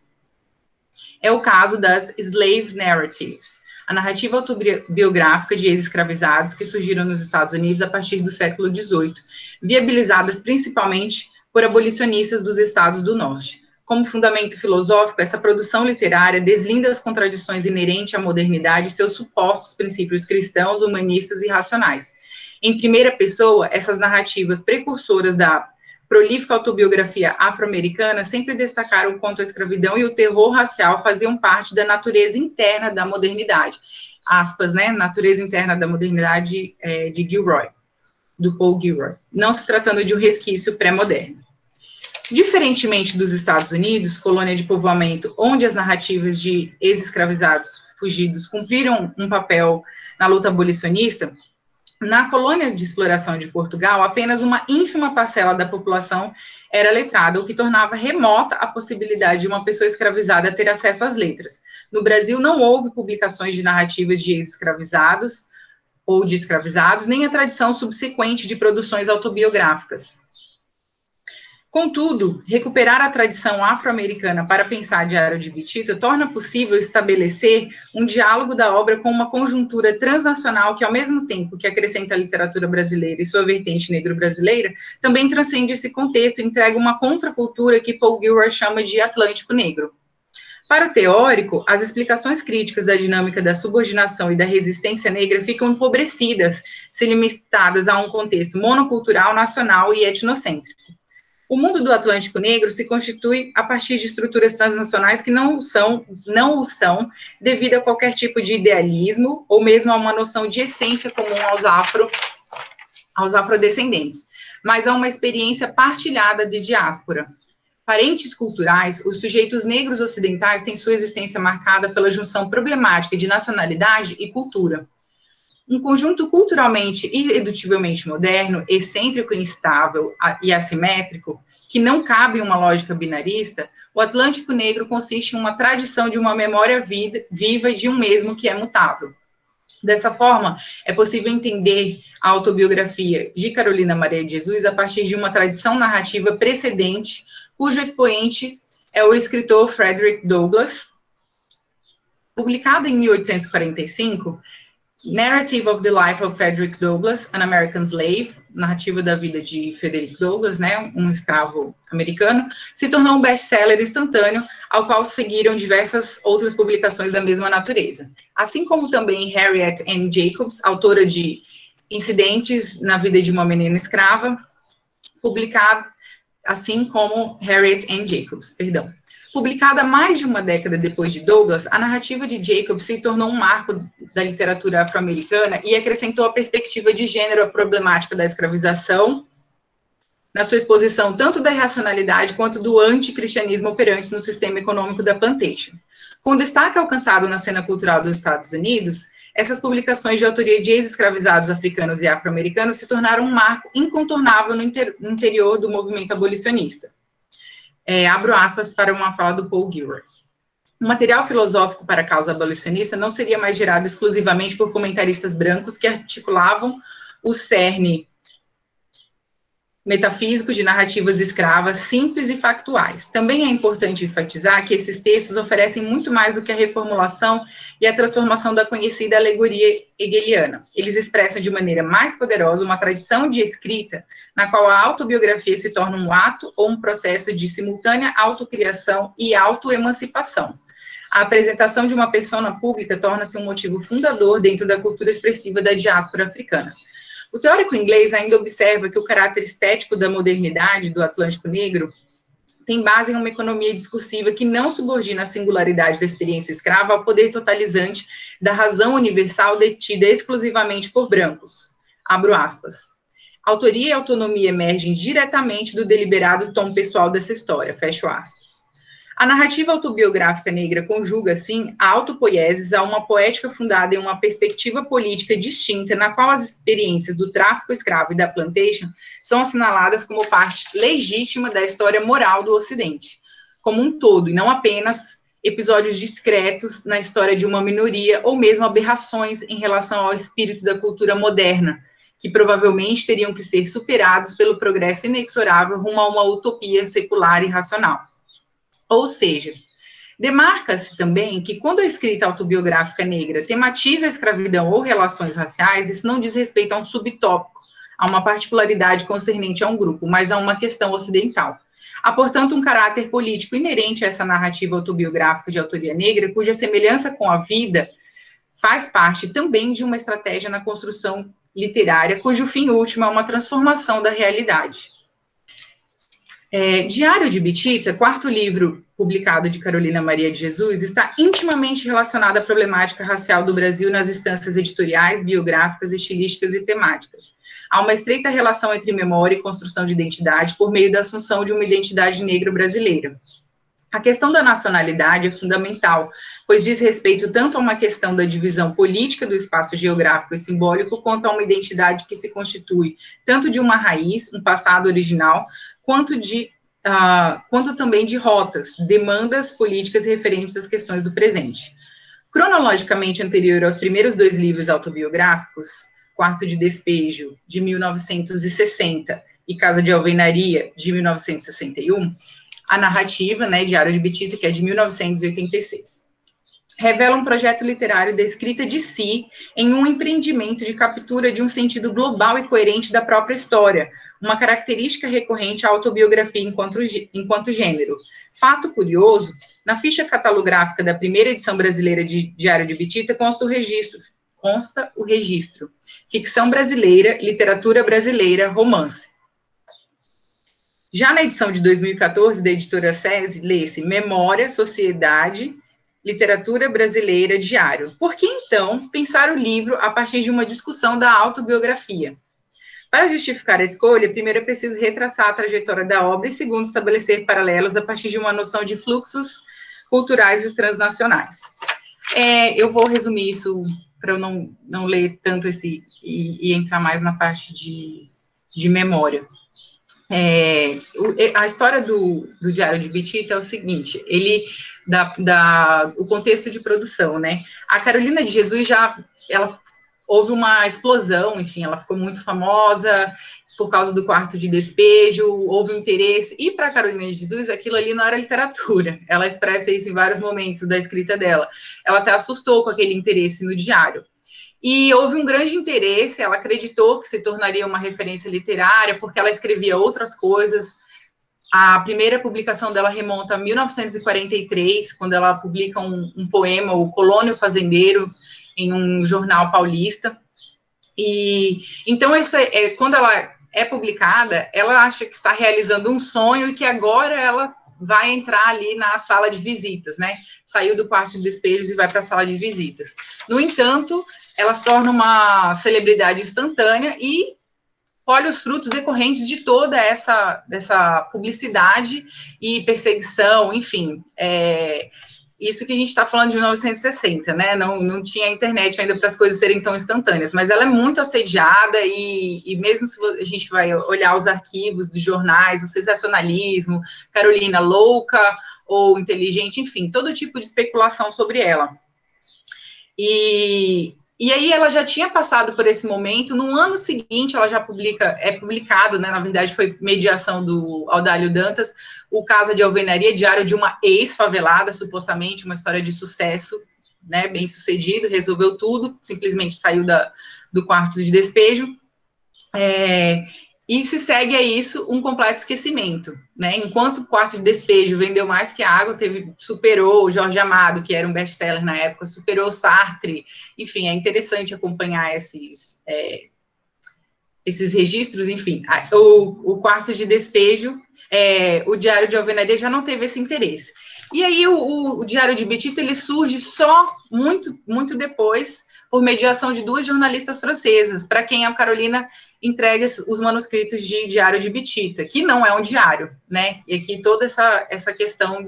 É o caso das slave narratives. A a narrativa autobiográfica de ex-escravizados que surgiram nos Estados Unidos a partir do século XVIII, viabilizadas principalmente por abolicionistas dos estados do norte. Como fundamento filosófico, essa produção literária deslinda as contradições inerentes à modernidade e seus supostos princípios cristãos, humanistas e racionais. Em primeira pessoa, essas narrativas precursoras da prolífica autobiografia afro-americana sempre destacaram o quanto a escravidão e o terror racial faziam parte da natureza interna da modernidade. Aspas, né? Natureza interna da modernidade de Gilroy, do Paul Gilroy, não se tratando de um resquício pré-moderno. Diferentemente dos Estados Unidos, colônia de povoamento, onde as narrativas de ex-escravizados fugidos cumpriram um papel na luta abolicionista, na colônia de exploração de Portugal, apenas uma ínfima parcela da população era letrada, o que tornava remota a possibilidade de uma pessoa escravizada ter acesso às letras. No Brasil, não houve publicações de narrativas de ex-escravizados ou de escravizados, nem a tradição subsequente de produções autobiográficas. Contudo, recuperar a tradição afro-americana para pensar Diário de Bitito torna possível estabelecer um diálogo da obra com uma conjuntura transnacional que, ao mesmo tempo que acrescenta a literatura brasileira e sua vertente negro-brasileira, também transcende esse contexto e entrega uma contracultura que Paul Gilroy chama de Atlântico Negro. Para o teórico, as explicações críticas da dinâmica da subordinação e da resistência negra ficam empobrecidas se limitadas a um contexto monocultural, nacional e etnocêntrico. O mundo do Atlântico Negro se constitui a partir de estruturas transnacionais que não o são devido a qualquer tipo de idealismo ou mesmo a uma noção de essência comum aos afrodescendentes, mas a uma experiência partilhada de diáspora. Parentes culturais, os sujeitos negros ocidentais têm sua existência marcada pela junção problemática de nacionalidade e cultura. Um conjunto culturalmente e irredutivelmente moderno, excêntrico e instável e assimétrico, que não cabe em uma lógica binarista, o Atlântico Negro consiste em uma tradição de uma memória viva e de um mesmo que é mutável. Dessa forma, é possível entender a autobiografia de Carolina Maria de Jesus a partir de uma tradição narrativa precedente, cujo expoente é o escritor Frederick Douglass. Publicado em 1845, Narrative of the Life of Frederick Douglass, an American Slave, narrativa da vida de Frederick Douglass, né, um escravo americano, se tornou um best-seller instantâneo, ao qual seguiram diversas outras publicações da mesma natureza. Assim como também Harriet Ann Jacobs, autora de Incidentes na Vida de uma Menina Escrava, publicado, assim como Harriet Ann Jacobs, perdão. Publicada mais de uma década depois de Douglass, a narrativa de Jacobs se tornou um marco da literatura afro-americana e acrescentou a perspectiva de gênero à problemática da escravização, na sua exposição tanto da irracionalidade quanto do anticristianismo operantes no sistema econômico da plantation. Com destaque alcançado na cena cultural dos Estados Unidos, essas publicações de autoria de ex-escravizados africanos e afro-americanos se tornaram um marco incontornável no interior do movimento abolicionista. Abro aspas para uma fala do Paul Gilroy. O material filosófico para a causa abolicionista não seria mais gerado exclusivamente por comentaristas brancos que articulavam o cerne metafísico de narrativas escravas simples e factuais. Também é importante enfatizar que esses textos oferecem muito mais do que a reformulação e a transformação da conhecida alegoria hegeliana. Eles expressam de maneira mais poderosa uma tradição de escrita na qual a autobiografia se torna um ato ou um processo de simultânea autocriação e autoemancipação. A apresentação de uma persona pública torna-se um motivo fundador dentro da cultura expressiva da diáspora africana. O teórico inglês ainda observa que o caráter estético da modernidade do Atlântico Negro tem base em uma economia discursiva que não subordina a singularidade da experiência escrava ao poder totalizante da razão universal detida exclusivamente por brancos. Abro aspas. Autoria e autonomia emergem diretamente do deliberado tom pessoal dessa história, fecho aspas. A narrativa autobiográfica negra conjuga, assim, a autopoiesis a uma poética fundada em uma perspectiva política distinta, na qual as experiências do tráfico escravo e da plantation são assinaladas como parte legítima da história moral do Ocidente, como um todo, e não apenas episódios discretos na história de uma minoria, ou mesmo aberrações em relação ao espírito da cultura moderna, que provavelmente teriam que ser superados pelo progresso inexorável rumo a uma utopia secular e racional. Ou seja, Demarca-se também que quando a escrita autobiográfica negra tematiza a escravidão ou relações raciais, isso não diz respeito a um subtópico, a uma particularidade concernente a um grupo, mas a uma questão ocidental. Há, portanto, um caráter político inerente a essa narrativa autobiográfica de autoria negra, cuja semelhança com a vida faz parte também de uma estratégia na construção literária, cujo fim último é uma transformação da realidade. Diário de Bitita, quarto livro publicado de Carolina Maria de Jesus, está intimamente relacionado à problemática racial do Brasil nas instâncias editoriais, biográficas, estilísticas e temáticas. Há uma estreita relação entre memória e construção de identidade por meio da assunção de uma identidade negra brasileira. A questão da nacionalidade é fundamental, pois diz respeito tanto a uma questão da divisão política do espaço geográfico e simbólico, quanto a uma identidade que se constitui tanto de uma raiz, um passado original, quanto também de rotas, demandas políticas referentes às questões do presente. Cronologicamente anterior aos primeiros 2 livros autobiográficos, Quarto de Despejo, de 1960, e Casa de Alvenaria, de 1961, a narrativa, Diário de Bitita, que é de 1986. Revela um projeto literário da escrita de si em um empreendimento de captura de um sentido global e coerente da própria história, uma característica recorrente à autobiografia enquanto gênero. Fato curioso, na ficha catalográfica da primeira edição brasileira de Diário de Bitita consta o registro. Ficção brasileira, literatura brasileira, romance. Já na edição de 2014, da editora SESI, lê-se Memória, Sociedade, Literatura Brasileira, Diário. Por que, então, pensar o livro a partir de uma discussão da autobiografia? Para justificar a escolha, primeiro é preciso retraçar a trajetória da obra e, segundo, estabelecer paralelos a partir de uma noção de fluxos culturais e transnacionais. Eu vou resumir isso para eu não ler tanto e entrar mais na parte de memória. A história do Diário de Bitita é o seguinte, o contexto de produção, A Carolina de Jesus houve uma explosão, enfim, ela ficou muito famosa por causa do Quarto de Despejo, houve um interesse, e para a Carolina de Jesus aquilo ali não era literatura, ela expressa isso em vários momentos da escrita dela, ela até assustou com aquele interesse no diário. E houve um grande interesse, ela acreditou que se tornaria uma referência literária, porque ela escrevia outras coisas. A primeira publicação dela remonta a 1943, quando ela publica um poema, O Colônio Fazendeiro, em um jornal paulista. E então, quando ela é publicada, ela acha que está realizando um sonho e que agora ela vai entrar ali na sala de visitas, Saiu do quarto de despejos e vai para a sala de visitas. No entanto, ela se torna uma celebridade instantânea e colhe os frutos decorrentes de toda essa publicidade e perseguição, enfim. Isso que a gente está falando de 1960, Não tinha internet ainda para as coisas serem tão instantâneas, mas ela é muito assediada e mesmo se a gente vai olhar os arquivos dos jornais, o sensacionalismo, Carolina louca ou inteligente, enfim, todo tipo de especulação sobre ela. E aí ela já tinha passado por esse momento, no ano seguinte ela já publicado, na verdade foi mediação do Audálio Dantas, o Casa de Alvenaria, diário de uma ex-favelada, supostamente, uma história de sucesso, bem sucedido, resolveu tudo, simplesmente saiu do quarto de despejo, e se segue a isso um completo esquecimento, Enquanto o quarto de despejo vendeu mais que a água, superou o Jorge Amado, que era um best-seller na época, superou Sartre, enfim, é interessante acompanhar esses registros, enfim. O quarto de despejo, o Diário de Alvenaria já não teve esse interesse. E aí o Diário de Bitita, ele surge só muito, muito depois, por mediação de 2 jornalistas francesas, para quem a Carolina entrega os manuscritos de Diário de Bitita, que não é um diário, E aqui toda essa questão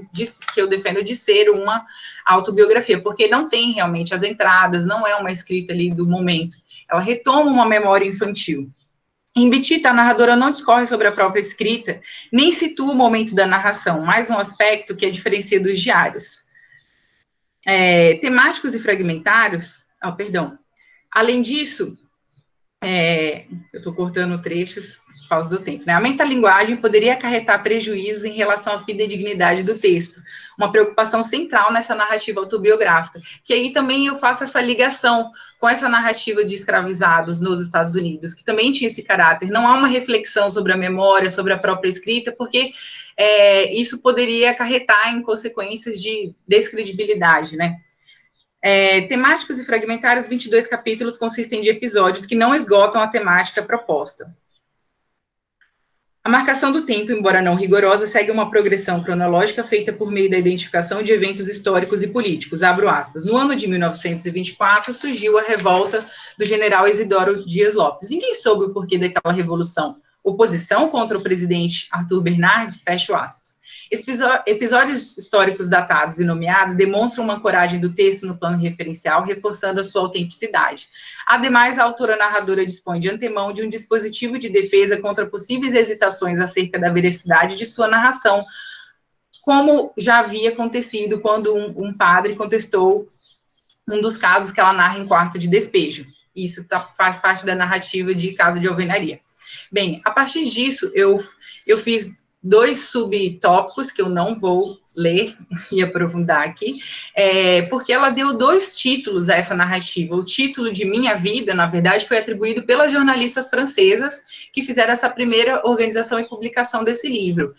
que eu defendo de ser uma autobiografia, porque não tem realmente as entradas, não é uma escrita ali do momento, ela retoma uma memória infantil. Em Bitita, a narradora não discorre sobre a própria escrita, nem situa o momento da narração, mais um aspecto que a diferencia dos diários. Temáticos e fragmentários, além disso, eu estou cortando trechos, por causa do tempo, né? A metalinguagem poderia acarretar prejuízos em relação à fidedignidade do texto, uma preocupação central nessa narrativa autobiográfica, que aí também eu faço essa ligação com essa narrativa de escravizados nos Estados Unidos, que também tinha esse caráter. Não há uma reflexão sobre a memória, sobre a própria escrita, porque isso poderia acarretar em consequências de descredibilidade, né? Temáticos e fragmentários, 22 capítulos consistem de episódios que não esgotam a temática proposta. A marcação do tempo, embora não rigorosa, segue uma progressão cronológica feita por meio da identificação de eventos históricos e políticos. Abro aspas. No ano de 1924, surgiu a revolta do general Isidoro Dias Lopes. Ninguém soube o porquê daquela revolução. Oposição contra o presidente Arthur Bernardes, fecho aspas. Episódios históricos datados e nomeados demonstram uma coragem do texto no plano referencial, reforçando a sua autenticidade. Ademais, a autora narradora dispõe de antemão de um dispositivo de defesa contra possíveis hesitações acerca da veracidade de sua narração, como já havia acontecido quando um padre contestou um dos casos que ela narra em Quarto de Despejo. Isso faz parte da narrativa de Casa de Alvenaria. Bem, a partir disso, eu fiz 2 subtópicos que eu não vou ler e aprofundar aqui, porque ela deu 2 títulos a essa narrativa. O título de Minha Vida, na verdade, foi atribuído pelas jornalistas francesas que fizeram essa primeira organização e publicação desse livro.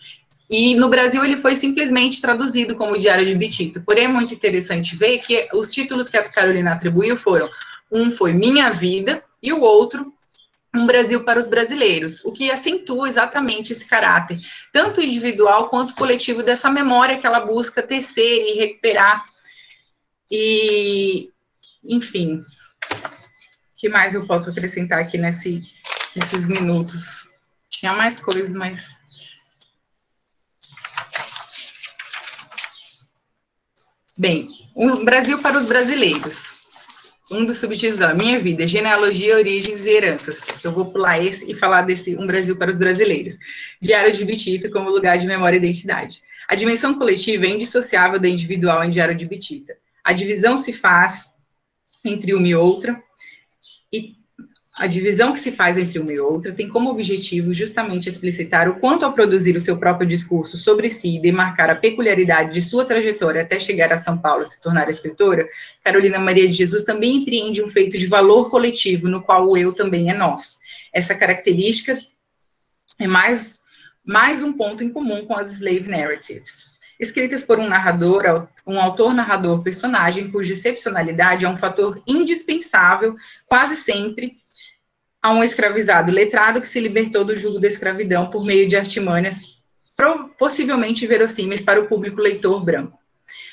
E no Brasil ele foi simplesmente traduzido como Diário de Bitito. Porém, é muito interessante ver que os títulos que a Carolina atribuiu foram, um foi Minha Vida e o outro Um Brasil para os Brasileiros, o que acentua exatamente esse caráter, tanto individual quanto coletivo, dessa memória que ela busca tecer e recuperar. E, enfim, o que mais eu posso acrescentar aqui nesses minutos? Tinha mais coisas, mas... Bem, Um Brasil para os Brasileiros. Um dos subtítulos da Minha Vida, Genealogia, Origens e Heranças. Eu vou pular esse e falar desse Um Brasil para os Brasileiros. Diário de Bitita como lugar de memória e identidade. A dimensão coletiva é indissociável da individual em Diário de Bitita. A divisão se faz entre uma e outra, e a divisão que se faz entre uma e outra tem como objetivo justamente explicitar o quanto, ao produzir o seu próprio discurso sobre si e demarcar a peculiaridade de sua trajetória até chegar a São Paulo e se tornar escritora, Carolina Maria de Jesus também empreende um feito de valor coletivo, no qual o eu também é nós. Essa característica é mais um ponto em comum com as slave narratives. Escritas por um autor-narrador personagem, cuja excepcionalidade é um fator indispensável, quase sempre, a um escravizado letrado que se libertou do jugo da escravidão por meio de artimanhas possivelmente verossímeis para o público leitor branco.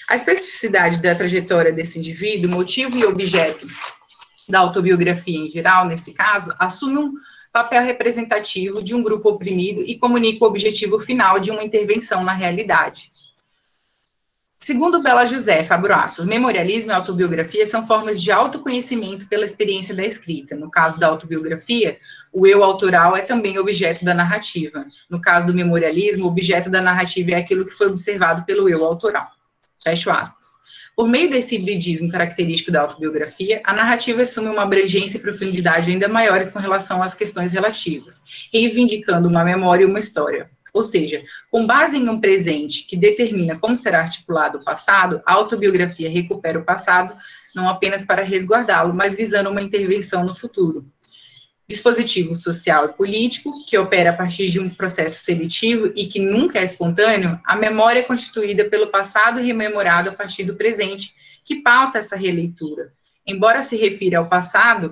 A especificidade da trajetória desse indivíduo, motivo e objeto da autobiografia em geral, nesse caso, assume um papel representativo de um grupo oprimido e comunica o objetivo final de uma intervenção na realidade. Segundo Bela Josefa, abro aspas, memorialismo e autobiografia são formas de autoconhecimento pela experiência da escrita. No caso da autobiografia, o eu autoral é também objeto da narrativa. No caso do memorialismo, o objeto da narrativa é aquilo que foi observado pelo eu autoral. Fecho aspas. Por meio desse hibridismo característico da autobiografia, a narrativa assume uma abrangência e profundidade ainda maiores com relação às questões relativas, reivindicando uma memória e uma história. Ou seja, com base em um presente que determina como será articulado o passado, a autobiografia recupera o passado, não apenas para resguardá-lo, mas visando uma intervenção no futuro. Dispositivo social e político, que opera a partir de um processo seletivo e que nunca é espontâneo, a memória é constituída pelo passado e rememorado a partir do presente, que pauta essa releitura. Embora se refira ao passado,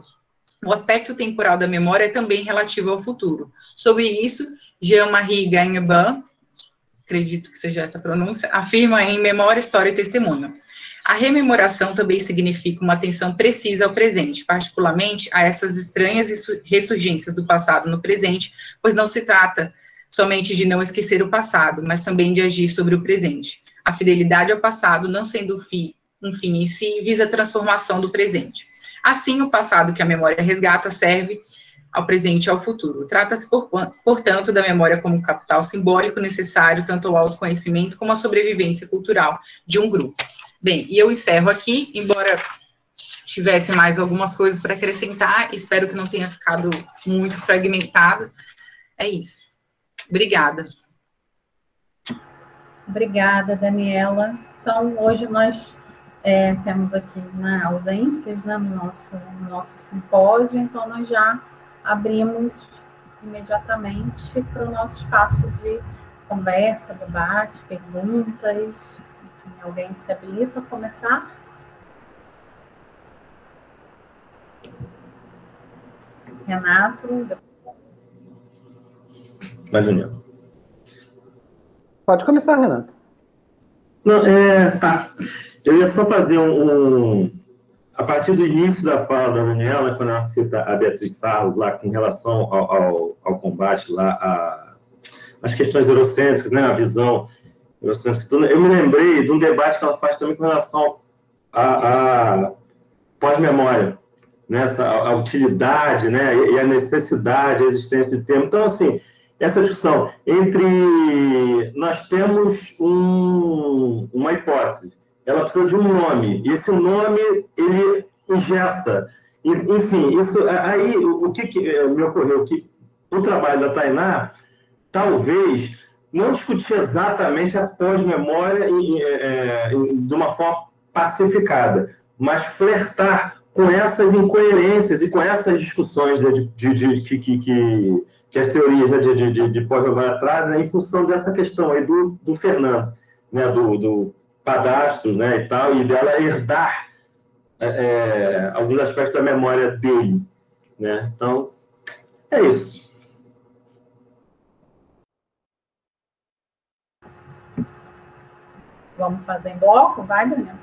o aspecto temporal da memória é também relativo ao futuro. Sobre isso, Jean-Marie Gagnon, acredito que seja essa a pronúncia, afirma em Memória, História e Testemunho. A rememoração também significa uma atenção precisa ao presente, particularmente a essas estranhas ressurgências do passado no presente, pois não se trata somente de não esquecer o passado, mas também de agir sobre o presente. A fidelidade ao passado, não sendo um fim em si, visa a transformação do presente. Assim, o passado que a memória resgata serve ao presente e ao futuro. Trata-se, portanto, da memória como capital simbólico necessário tanto ao autoconhecimento como à sobrevivência cultural de um grupo. Bem, e eu encerro aqui, embora tivesse mais algumas coisas para acrescentar, espero que não tenha ficado muito fragmentado. É isso. Obrigada. Obrigada, Daniela. Então, hoje nós temos aqui ausências, né, no nosso simpósio, então nós já abrimos imediatamente para o nosso espaço de conversa, debate, perguntas. Enfim, alguém se habilita a começar? Renato? Vai, Daniel. Pode começar, Renato. Não, tá. Eu ia só fazer a partir do início da fala da Daniela, quando ela cita a Beatriz Sarlo, lá com relação ao combate lá às questões eurocêntricas, né, a visão eurocêntrica, eu me lembrei de um debate que ela faz também com relação à pós-memória, né, a utilidade, né, e a necessidade, a existência de termo. Então, assim, essa discussão entre... Nós temos uma hipótese, ela precisa de um nome, e esse nome, ele engessa. Enfim, isso, aí, o que me ocorreu? Que o trabalho da Tainá, talvez, não discutir exatamente a pós-memória de uma forma pacificada, mas flertar com essas incoerências e com essas discussões que as teorias de pós-memória trazem, em função dessa questão aí do Fernando, né, do padastro, né, e tal, e dela herdar alguns aspectos da memória dele, né? Então, é isso. Vamos fazer em bloco? Vai, Daniel.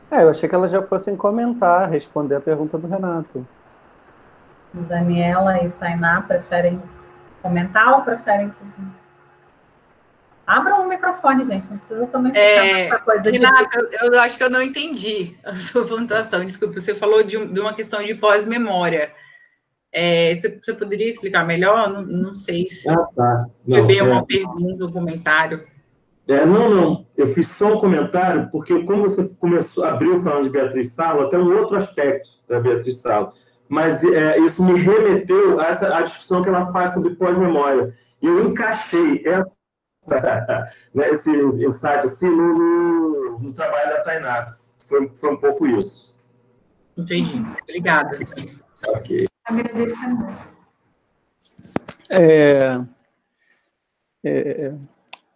Eu achei que elas já fossem comentar, responder a pergunta do Renato. Daniela e Tainá preferem comentar ou preferem que a gente... Abram o microfone, gente, não precisa também ficar nessa coisa Renata, eu acho que eu não entendi a sua pontuação, desculpa, você falou de uma questão de pós-memória. Você poderia explicar melhor? Não sei se tá. foi bem uma pergunta, um comentário. Não, eu fiz só um comentário, porque como você abriu falando de Beatriz Sarlo, até um outro aspecto da Beatriz Sarlo, mas isso me remeteu à discussão que ela faz sobre pós-memória. E eu encaixei esse insight assim, no trabalho da Tainá. Foi um pouco isso. Entendi. Obrigada. Ok. Agradeço também.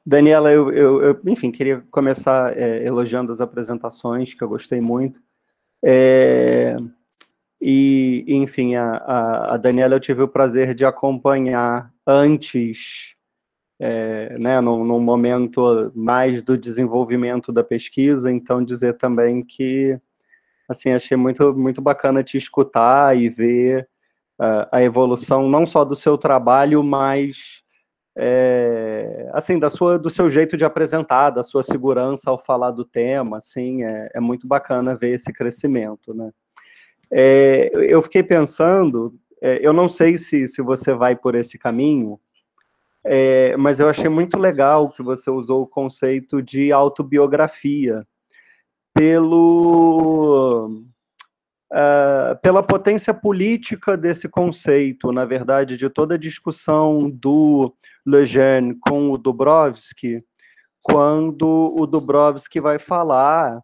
Daniela, eu enfim, queria começar elogiando as apresentações, que eu gostei muito. Enfim, a Daniela eu tive o prazer de acompanhar antes, né, num momento mais do desenvolvimento da pesquisa, então dizer também que, assim, achei muito bacana te escutar e ver a evolução não só do seu trabalho, mas assim, do seu jeito de apresentar, da sua segurança ao falar do tema, assim, é muito bacana ver esse crescimento, né? Eu fiquei pensando, eu não sei se você vai por esse caminho, mas eu achei muito legal que você usou o conceito de autobiografia pela potência política desse conceito, na verdade, de toda a discussão do Lejeune com o Dubrovsky, quando o Dubrovsky vai falar,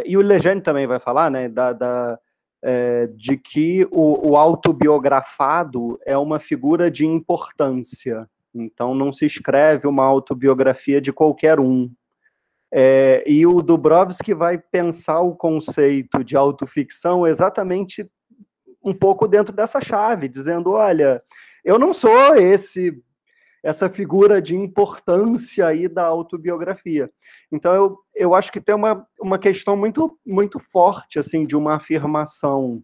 e o Lejeune também vai falar, né, de que o autobiografado é uma figura de importância, então não se escreve uma autobiografia de qualquer um. E o Dubrovsky vai pensar o conceito de autoficção exatamente um pouco dentro dessa chave, dizendo, olha, eu não sou essa figura de importância aí da autobiografia. Então, eu acho que tem uma questão muito forte, assim, de uma afirmação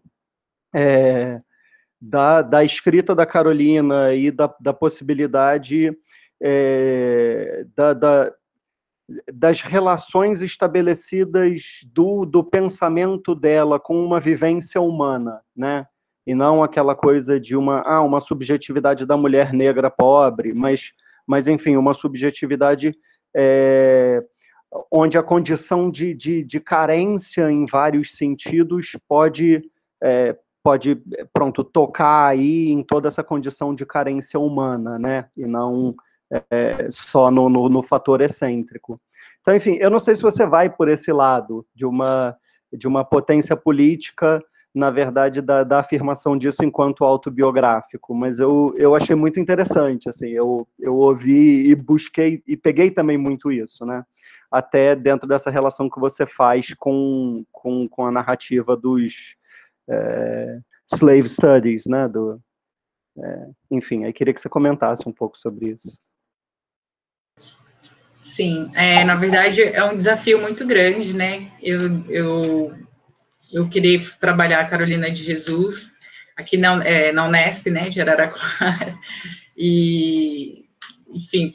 da escrita da Carolina e da possibilidade das relações estabelecidas do pensamento dela com uma vivência humana, né? E não aquela coisa de uma subjetividade da mulher negra pobre, mas enfim, uma subjetividade onde a condição de carência em vários sentidos pode pronto, tocar aí em toda essa condição de carência humana, né? E não só no fator excêntrico. Então, enfim, eu não sei se você vai por esse lado de uma potência política, na verdade, da afirmação disso enquanto autobiográfico, mas eu achei muito interessante, assim, eu ouvi e busquei, e peguei também muito isso, né? Até dentro dessa relação que você faz com a narrativa dos slave studies, né? Enfim, aí queria que você comentasse um pouco sobre isso. Sim, na verdade é um desafio muito grande, né? Eu queria trabalhar a Carolina de Jesus aqui na Unesp, né, de Araraquara, e, enfim,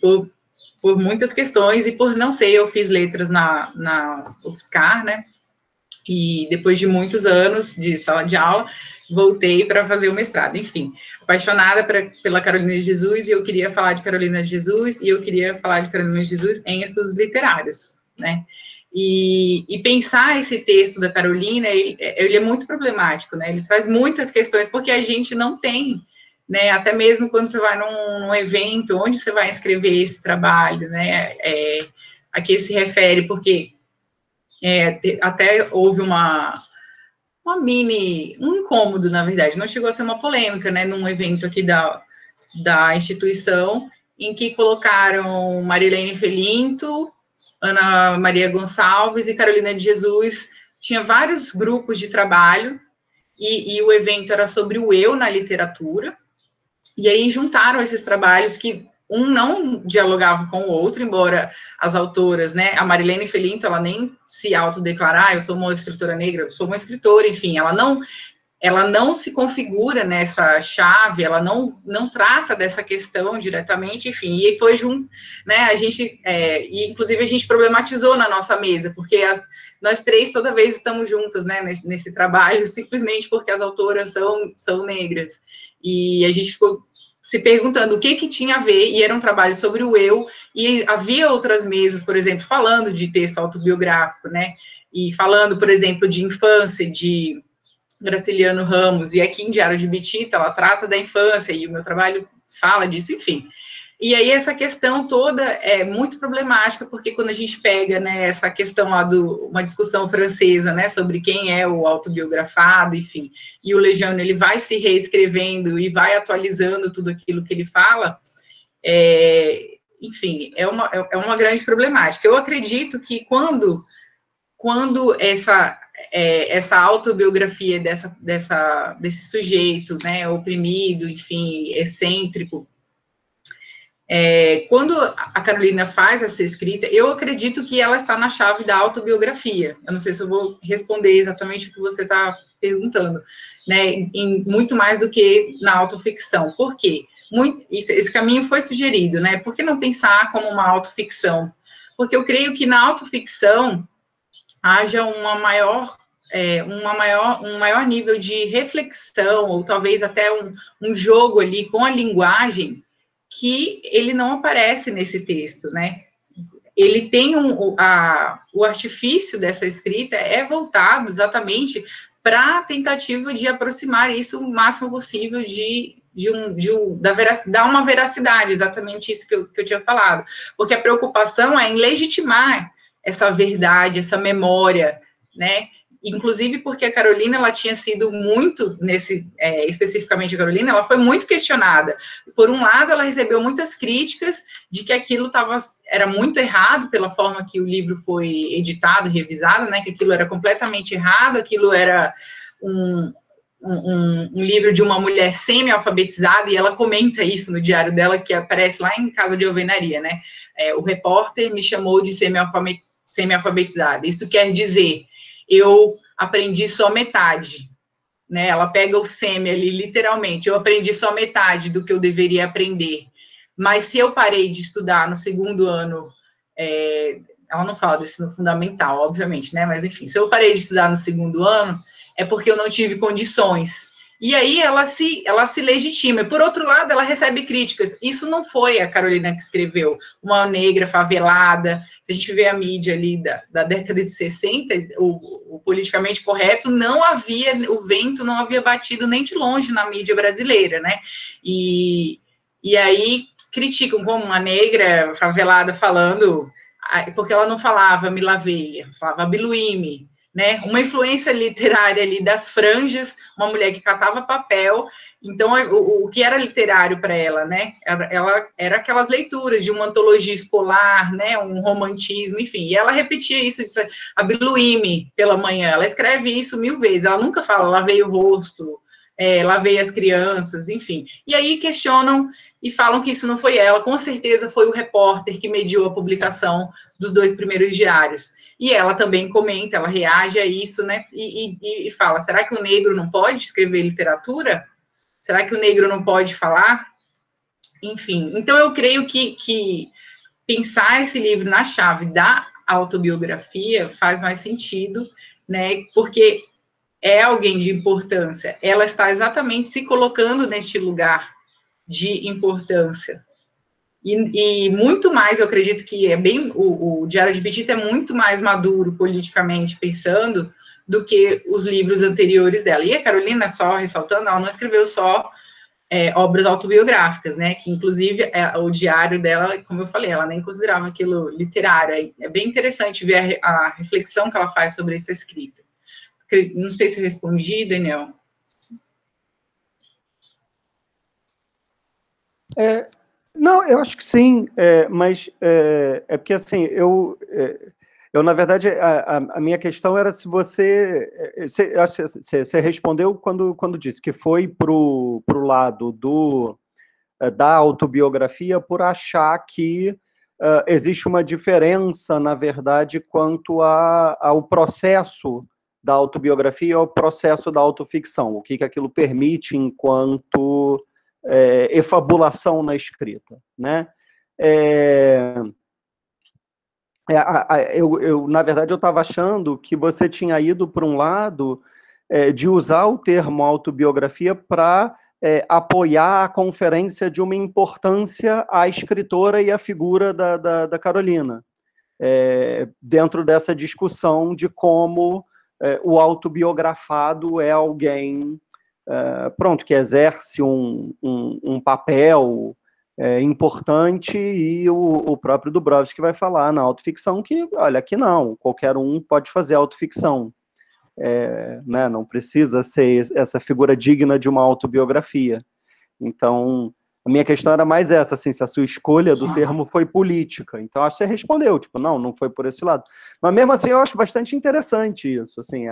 por muitas questões, e por, não sei, eu fiz letras na UFSCar, né, e depois de muitos anos de sala de aula, voltei para fazer o mestrado, enfim, apaixonada pela Carolina de Jesus, e eu queria falar de Carolina de Jesus, e eu queria falar de Carolina de Jesus em estudos literários, né, e pensar esse texto da Carolina, ele é muito problemático, né, ele traz muitas questões, porque a gente não tem, né, até mesmo quando você vai num evento, onde você vai escrever esse trabalho, né, a que se refere, porque até houve um incômodo, na verdade, não chegou a ser uma polêmica, né, num evento aqui da instituição, em que colocaram Marilene Felinto, Ana Maria Gonçalves e Carolina de Jesus, tinha vários grupos de trabalho, e o evento era sobre o eu na literatura, e aí juntaram esses trabalhos que um não dialogava com o outro, embora as autoras, né, a Marilene Felinto, ela nem se autodeclarar, eu sou uma escritora negra, eu sou uma escritora, enfim, ela não se configura nessa chave, ela não trata dessa questão diretamente, enfim, e foi junto, né, a gente, e inclusive a gente problematizou na nossa mesa, porque nós três toda vez estamos juntas, né, nesse trabalho, simplesmente porque as autoras são negras, e a gente ficou se perguntando o que tinha a ver, e era um trabalho sobre o eu, e havia outras mesas, por exemplo, falando de texto autobiográfico, né, e falando, por exemplo, de infância, de Graciliano Ramos, e aqui em Diário de Bitita, ela trata da infância, e o meu trabalho fala disso, enfim. E aí essa questão toda é muito problemática, porque quando a gente pega, né, essa questão lá uma discussão francesa, né, sobre quem é o autobiografado, enfim, e o Lejeune, ele vai se reescrevendo e vai atualizando tudo aquilo que ele fala, enfim, é uma grande problemática. Eu acredito que quando essa autobiografia desse sujeito, né, oprimido, enfim, excêntrico, quando a Carolina faz essa escrita, eu acredito que ela está na chave da autobiografia. Eu não sei se eu vou responder exatamente o que você está perguntando, né, muito mais do que na autoficção. Por quê? Esse caminho foi sugerido, né? Por que não pensar como uma autoficção? Porque eu creio que na autoficção haja um maior nível de reflexão, ou talvez até um jogo ali com a linguagem, que ele não aparece nesse texto, né? Ele tem o artifício dessa escrita voltado exatamente para a tentativa de aproximar isso o máximo possível dar uma veracidade, exatamente isso que eu tinha falado, porque a preocupação é em legitimar essa verdade, essa memória, né? Inclusive porque a Carolina, ela tinha sido muito, especificamente a Carolina, ela foi muito questionada. Por um lado, ela recebeu muitas críticas de que aquilo era muito errado pela forma que o livro foi editado, revisado, né, que aquilo era completamente errado, aquilo era um livro de uma mulher semi-alfabetizada, e ela comenta isso no diário dela, que aparece lá em Casa de Alvenaria, né? O repórter me chamou de semi-alfabetizada. Isso quer dizer, eu aprendi só metade, né? Ela pega o semi ali, literalmente, eu aprendi só metade do que eu deveria aprender. Mas se eu parei de estudar no segundo ano, ela não fala do ensino fundamental, obviamente, né? Mas, enfim, se eu parei de estudar no segundo ano, é porque eu não tive condições, E aí ela se legitima. Por outro lado, ela recebe críticas. Isso não foi a Carolina que escreveu. Uma negra favelada. Se a gente vê a mídia ali da década de 60, o politicamente correto não havia, o vento não havia batido nem de longe na mídia brasileira, né? E aí criticam como uma negra favelada falando, porque ela não falava me lavei, falava biluíme, né? Uma influência literária ali das franjas, uma mulher que catava papel. Então, o que era literário para ela, né? Ela era aquelas leituras de uma antologia escolar, né? Um romantismo, enfim. E ela repetia isso, a biluíme pela manhã. Ela escreve isso 1000 vezes. Ela nunca fala, lavei o rosto, lavei as crianças, enfim. E aí questionam e falam que isso não foi ela. Com certeza foi o repórter que mediou a publicação dos 2 primeiros diários. E ela também comenta, ela reage a isso, né? E fala, será que o negro não pode escrever literatura? Será que o negro não pode falar? Enfim, então eu creio que pensar esse livro na chave da autobiografia faz mais sentido, né? Porque é alguém de importância. Ela está exatamente se colocando neste lugar de importância. E muito mais, eu acredito que o Diário de Petita é muito mais maduro politicamente pensando do que os livros anteriores dela. E a Carolina, só ressaltando, ela não escreveu só obras autobiográficas, né, que inclusive o diário dela, como eu falei, ela nem considerava aquilo literário. É bem interessante ver a reflexão que ela faz sobre essa escrita. Não sei se eu respondi, Daniel. Não, eu acho que sim, mas é porque, assim, eu na verdade, a minha questão era se você respondeu quando disse que foi para o lado da autobiografia por achar que existe uma diferença, na verdade, quanto ao processo da autobiografia ao processo da autoficção, o que aquilo permite enquanto efabulação na escrita, né? Na verdade, eu estava achando que você tinha ido para um lado de usar o termo autobiografia para apoiar a conferência de uma importância à escritora e à figura da Carolina, dentro dessa discussão de como o autobiografado é alguém que exerce um papel importante, e o próprio Dubrovsky vai falar na autoficção que, olha, aqui não, qualquer um pode fazer autoficção, né, não precisa ser essa figura digna de uma autobiografia. Então, a minha questão era mais essa, assim, se a sua escolha do termo foi política. Então, acho que você respondeu, tipo, não foi por esse lado. Mas mesmo assim, eu acho bastante interessante isso, assim,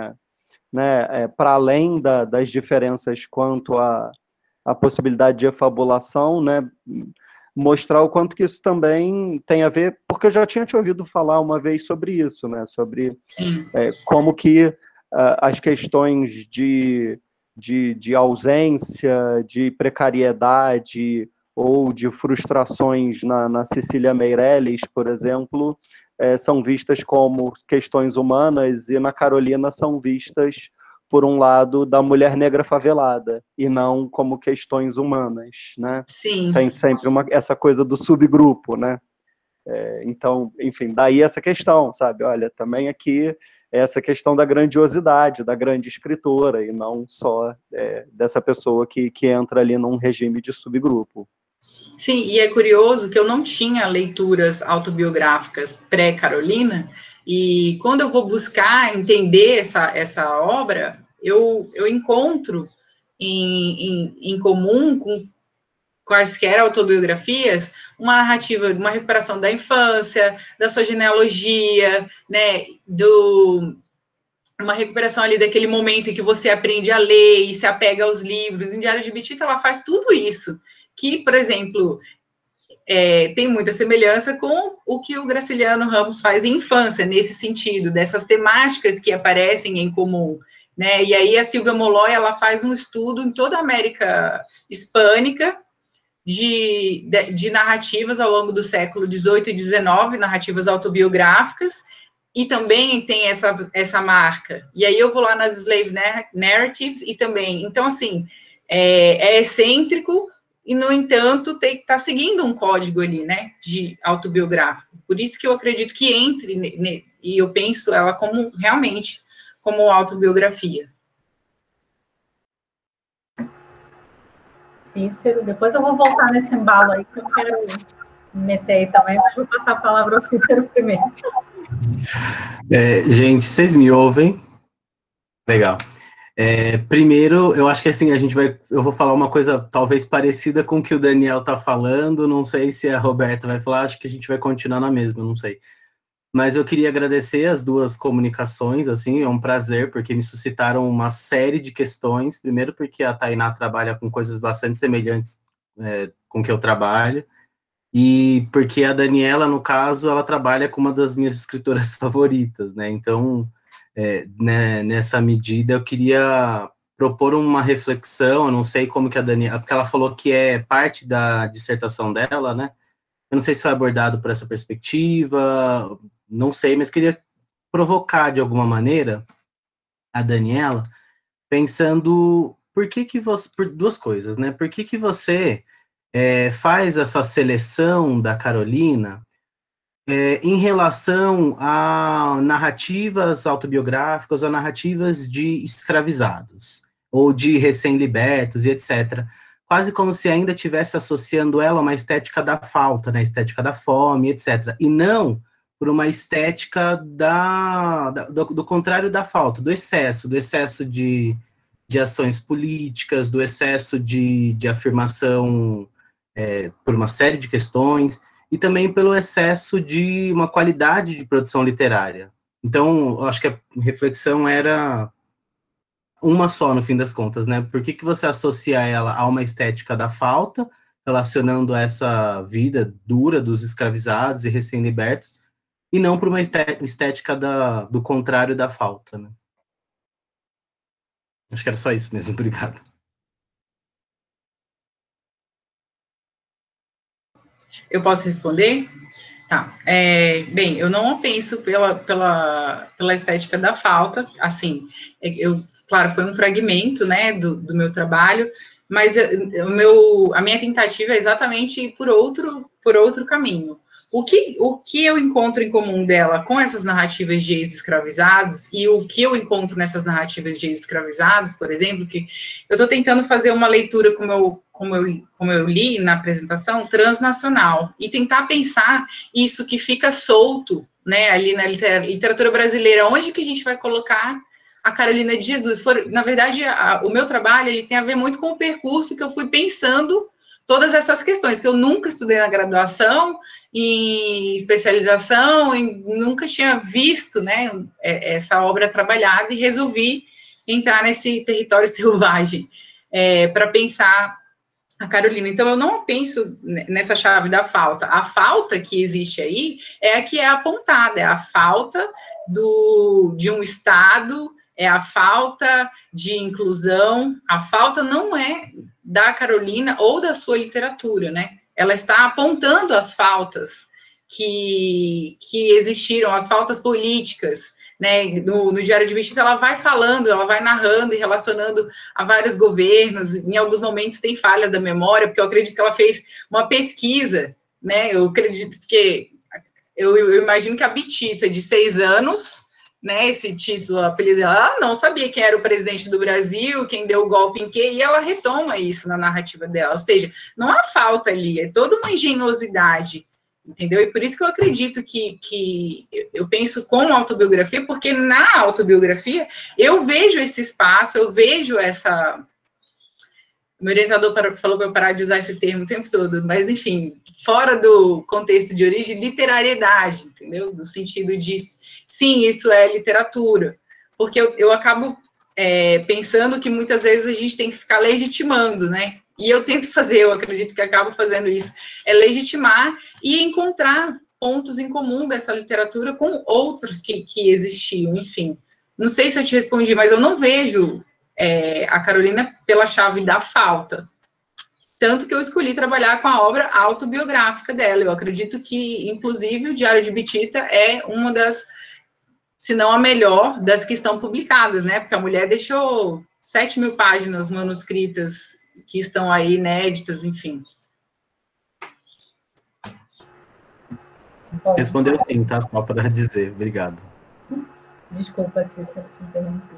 né, para além das diferenças quanto à possibilidade de efabulação, né, mostrar o quanto que isso também tem a ver, porque eu já tinha te ouvido falar uma vez sobre isso, né, sobre como que as questões de ausência, de precariedade ou de frustrações na Cecília Meirelles, por exemplo, são vistas como questões humanas, e na Carolina são vistas, por um lado, da mulher negra favelada, e não como questões humanas, né? Sim. Tem sempre essa coisa do subgrupo, né? Então, enfim, daí essa questão, sabe? Olha, também aqui essa questão da grandiosidade, da grande escritora, e não só dessa pessoa que entra ali num regime de subgrupo. Sim, e é curioso que eu não tinha leituras autobiográficas pré-Carolina, e quando eu vou buscar entender essa obra, eu encontro em comum com quaisquer autobiografias uma narrativa, uma recuperação da infância, da sua genealogia, né, uma recuperação ali daquele momento em que você aprende a ler e se apega aos livros. Em Diário de Petita, ela faz tudo isso, que, por exemplo, tem muita semelhança com o que o Graciliano Ramos faz em infância, nesse sentido, dessas temáticas que aparecem em comum, né? E aí a Silvia Molloy, ela faz um estudo em toda a América hispânica de narrativas ao longo do século XVIII e XIX, narrativas autobiográficas, e também tem essa marca. E aí eu vou lá nas slave narratives e também, então assim, é excêntrico e, no entanto, tá seguindo um código ali, né, de autobiográfico. Por isso que eu acredito que entre, e eu penso ela como, realmente, como autobiografia. Cícero, depois eu vou voltar nesse embalo aí, que eu quero meter aí também, mas vou passar a palavra ao Cícero primeiro. Gente, vocês me ouvem? Legal. Primeiro, eu acho que assim, eu vou falar uma coisa talvez parecida com o que o Daniel tá falando, não sei se a Roberta vai falar, acho que a gente vai continuar na mesma, não sei. Mas eu queria agradecer as duas comunicações, assim, é um prazer, porque me suscitaram uma série de questões, primeiro porque a Tainá trabalha com coisas bastante semelhantes com o que eu trabalho, e porque a Daniela, no caso, ela trabalha com uma das minhas escritoras favoritas, né, então... né, nessa medida, eu queria propor uma reflexão, eu não sei como que a Daniela, porque ela falou que é parte da dissertação dela, né, eu não sei se foi abordado por essa perspectiva, não sei, mas queria provocar de alguma maneira a Daniela, pensando por duas coisas, né, por que você faz essa seleção da Carolina em relação a narrativas autobiográficas ou narrativas de escravizados, ou de recém-libertos e etc., quase como se ainda estivesse associando ela a uma estética da falta, né, estética da fome, etc., e não por uma estética do contrário da falta, do excesso de ações políticas, do excesso de afirmação por uma série de questões, e também pelo excesso de uma qualidade de produção literária. Então, eu acho que a reflexão era uma só, no fim das contas, né? Por que você associa ela a uma estética da falta, relacionando essa vida dura dos escravizados e recém-libertos, e não por uma estética do contrário da falta, né? Acho que era só isso mesmo, obrigado. Eu posso responder? Tá. Bem, eu não penso pela estética da falta, assim, claro, foi um fragmento, né, do meu trabalho, mas a minha tentativa é exatamente ir por outro caminho. O que eu encontro em comum dela com essas narrativas de ex-escravizados, e o que eu encontro nessas narrativas de ex-escravizados, por exemplo, que eu estou tentando fazer uma leitura, como eu li na apresentação, transnacional, e tentar pensar isso que fica solto, né, ali na literatura brasileira, onde que a gente vai colocar a Carolina de Jesus. Na verdade, o meu trabalho ele tem a ver muito com o percurso que eu fui pensando todas essas questões, que eu nunca estudei na graduação, em especialização, e nunca tinha visto, né, essa obra trabalhada, e resolvi entrar nesse território selvagem para pensar a Carolina. Então, eu não penso nessa chave da falta. A falta que existe aí é a que é apontada, é a falta de um Estado, é a falta de inclusão, a falta não é da Carolina ou da sua literatura, né? Ela está apontando as faltas que existiram, as faltas políticas, né? No Diário de Bitita, ela vai falando, ela vai narrando e relacionando a vários governos. Em alguns momentos tem falhas da memória, porque eu acredito que ela fez uma pesquisa, né? Eu acredito que eu imagino que a Bitita, de 6 anos, né, esse título, o apelido dela, ela não sabia quem era o presidente do Brasil, quem deu o golpe em quê, e ela retoma isso na narrativa dela, ou seja, não há falta ali, é toda uma engenhosidade, entendeu? E por isso que eu acredito que eu penso com autobiografia, porque na autobiografia eu vejo esse espaço, eu vejo essa... O meu orientador falou para eu parar de usar esse termo o tempo todo, mas, enfim, fora do contexto de origem, literariedade, entendeu? No sentido de, sim, isso é literatura. Porque eu acabo pensando que muitas vezes a gente tem que ficar legitimando, né? E eu tento fazer, eu acredito que acabo fazendo isso, é legitimar e encontrar pontos em comum dessa literatura com outros que existiam, enfim. Não sei se eu te respondi, mas eu não vejo... a Carolina pela chave da falta. Tanto que eu escolhi trabalhar com a obra autobiográfica dela. Eu acredito que, inclusive, o Diário de Bitita é uma das se não a melhor das que estão publicadas, né? Porque a mulher deixou 7.000 páginas manuscritas que estão aí inéditas, enfim. Bom, respondeu sim, tá? Só para dizer. Obrigado. Desculpa, Cícero, te interrompi.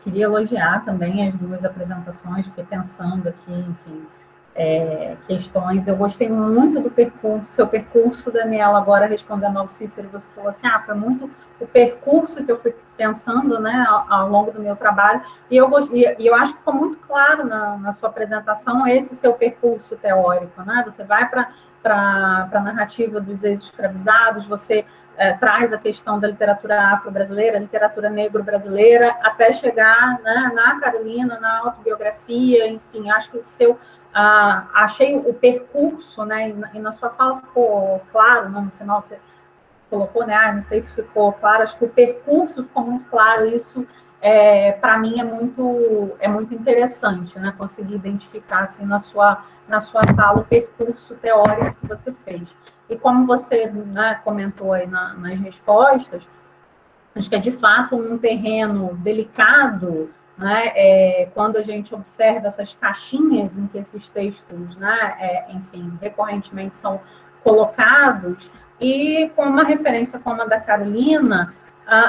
Queria elogiar também as duas apresentações, fiquei pensando aqui, enfim, questões. Eu gostei muito do seu percurso, Daniela, agora respondendo ao Cícero, você falou assim, foi muito o percurso que eu fui pensando, né, ao longo do meu trabalho, e eu acho que ficou muito claro na sua apresentação esse seu percurso teórico, né, você vai para a narrativa dos ex-escravizados, você traz a questão da literatura afro-brasileira, literatura negro-brasileira, até chegar, né, na Carolina, na autobiografia, enfim, acho que o seu... achei o percurso, né, e na sua fala ficou claro, né, no final você colocou, né, não sei se ficou claro, acho que o percurso ficou muito claro, isso para mim é muito interessante, né, conseguir identificar assim, na sua fala o percurso teórico que você fez. E como você, né, comentou aí nas respostas, acho que é de fato um terreno delicado, né, quando a gente observa essas caixinhas em que esses textos, né, enfim, recorrentemente são colocados, e com uma referência como a da Carolina,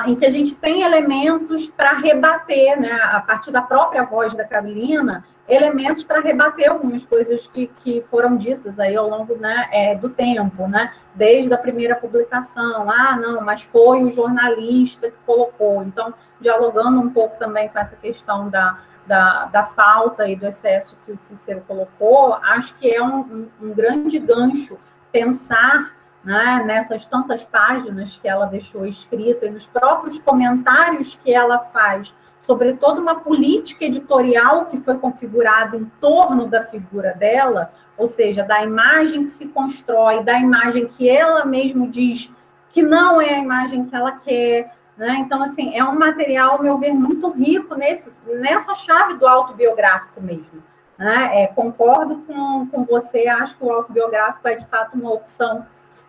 em que a gente tem elementos para rebater, né, a partir da própria voz da Carolina, elementos para rebater algumas coisas que foram ditas aí ao longo, né, do tempo, né, desde a primeira publicação, não, mas foi o jornalista que colocou, então, dialogando um pouco também com essa questão da falta e do excesso que o Cícero colocou, acho que é um grande gancho pensar, né, nessas tantas páginas que ela deixou escrita e nos próprios comentários que ela faz sobre toda uma política editorial que foi configurada em torno da figura dela, ou seja, da imagem que se constrói, da imagem que ela mesma diz que não é a imagem que ela quer, né? Então, assim, é um material, ao meu ver, muito rico nessa chave do autobiográfico mesmo, né? Concordo com você, acho que o autobiográfico é, de fato, uma opção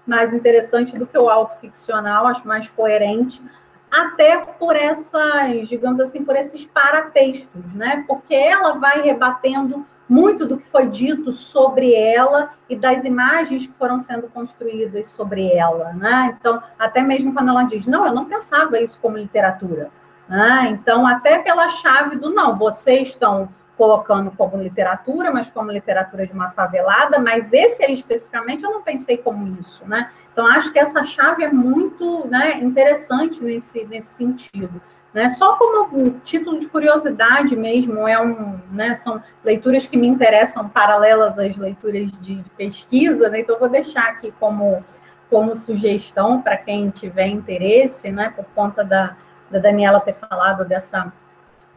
mais interessante do que o autoficcional, acho mais coerente, até por essas, digamos assim, por esses paratextos, né? Porque ela vai rebatendo muito do que foi dito sobre ela e das imagens que foram sendo construídas sobre ela, né? Então, até mesmo quando ela diz, não, eu não pensava isso como literatura, né? Então, até pela chave do não, vocês estão colocando como literatura, mas como literatura de uma favelada, mas esse aí especificamente eu não pensei como isso, né? Então, acho que essa chave é muito, né, interessante nesse sentido, né? Só como um título de curiosidade mesmo, né, são leituras que me interessam paralelas às leituras de pesquisa, né? Então, vou deixar aqui como sugestão para quem tiver interesse, né, por conta da Daniela ter falado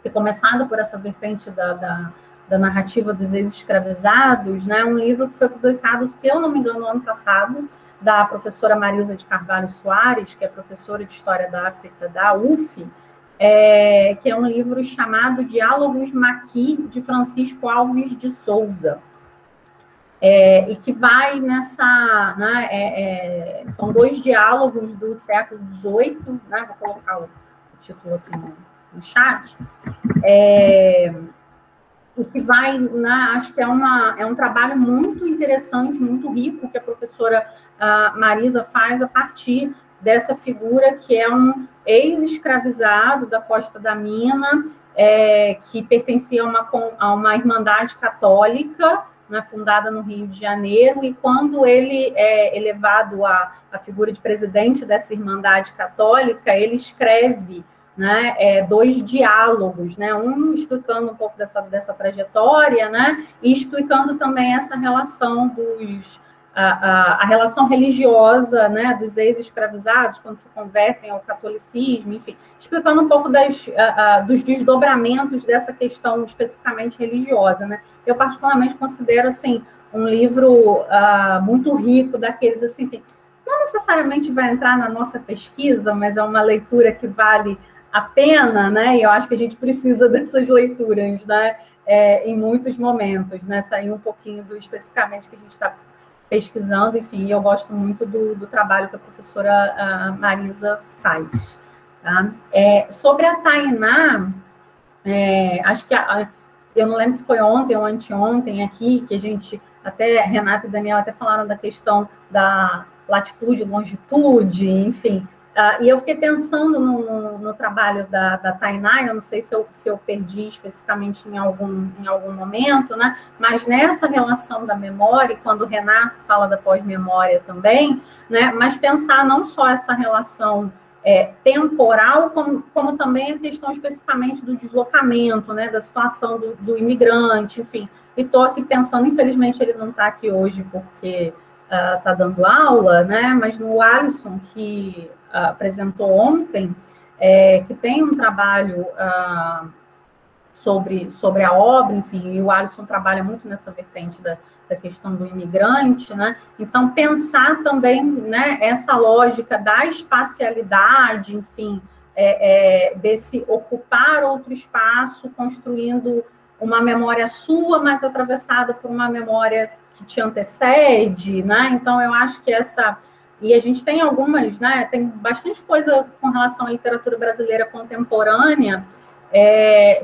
ter começado por essa vertente da narrativa dos ex-escravizados, né, um livro que foi publicado, se eu não me engano, no ano passado, da professora Marisa de Carvalho Soares, que é professora de História da África da UF, que é um livro chamado Diálogos Maqui, de Francisco Alves de Souza, e que vai nessa... né, são 2 diálogos do século XVIII, né, vou colocar o título aqui no chat, o que vai, né, acho que é um trabalho muito interessante, muito rico, que a professora Marisa faz a partir dessa figura que é um ex-escravizado da Costa da Mina, que pertencia a uma irmandade católica, né, fundada no Rio de Janeiro, e quando ele é elevado à figura de presidente dessa irmandade católica, ele escreve, né, 2 diálogos, né, um explicando um pouco dessa trajetória, né, e explicando também essa relação a relação religiosa, né, dos ex-escravizados, quando se convertem ao catolicismo, enfim, explicando um pouco dos desdobramentos dessa questão especificamente religiosa, né. Eu particularmente considero, assim, um livro muito rico, daqueles, assim, que não necessariamente vai entrar na nossa pesquisa, mas é uma leitura que vale a pena, né? E eu acho que a gente precisa dessas leituras, né? Em muitos momentos, né? Sair um pouquinho do especificamente que a gente está pesquisando, enfim, eu gosto muito do trabalho que a professora Marisa faz. Tá? Sobre a Tainá, acho que eu não lembro se foi ontem ou anteontem aqui, que a gente, até Renata e Daniel até falaram da questão da latitude, longitude, enfim. E eu fiquei pensando no trabalho da Tainá, eu não sei se eu perdi especificamente em algum momento, né? Mas nessa relação da memória, quando o Renato fala da pós-memória também, né? Mas pensar não só essa relação temporal, como também a questão especificamente do deslocamento, né? Da situação do imigrante, enfim. E estou aqui pensando, infelizmente ele não está aqui hoje porque está dando aula, né? Mas no Alisson, que apresentou ontem, que tem um trabalho sobre a obra, enfim, e o Alisson trabalha muito nessa vertente da questão do imigrante, né? Então, pensar também, né, essa lógica da espacialidade, enfim, desse ocupar outro espaço, construindo uma memória sua, mas atravessada por uma memória que te antecede, né? Então, eu acho que e a gente tem algumas, né? Tem bastante coisa com relação à literatura brasileira contemporânea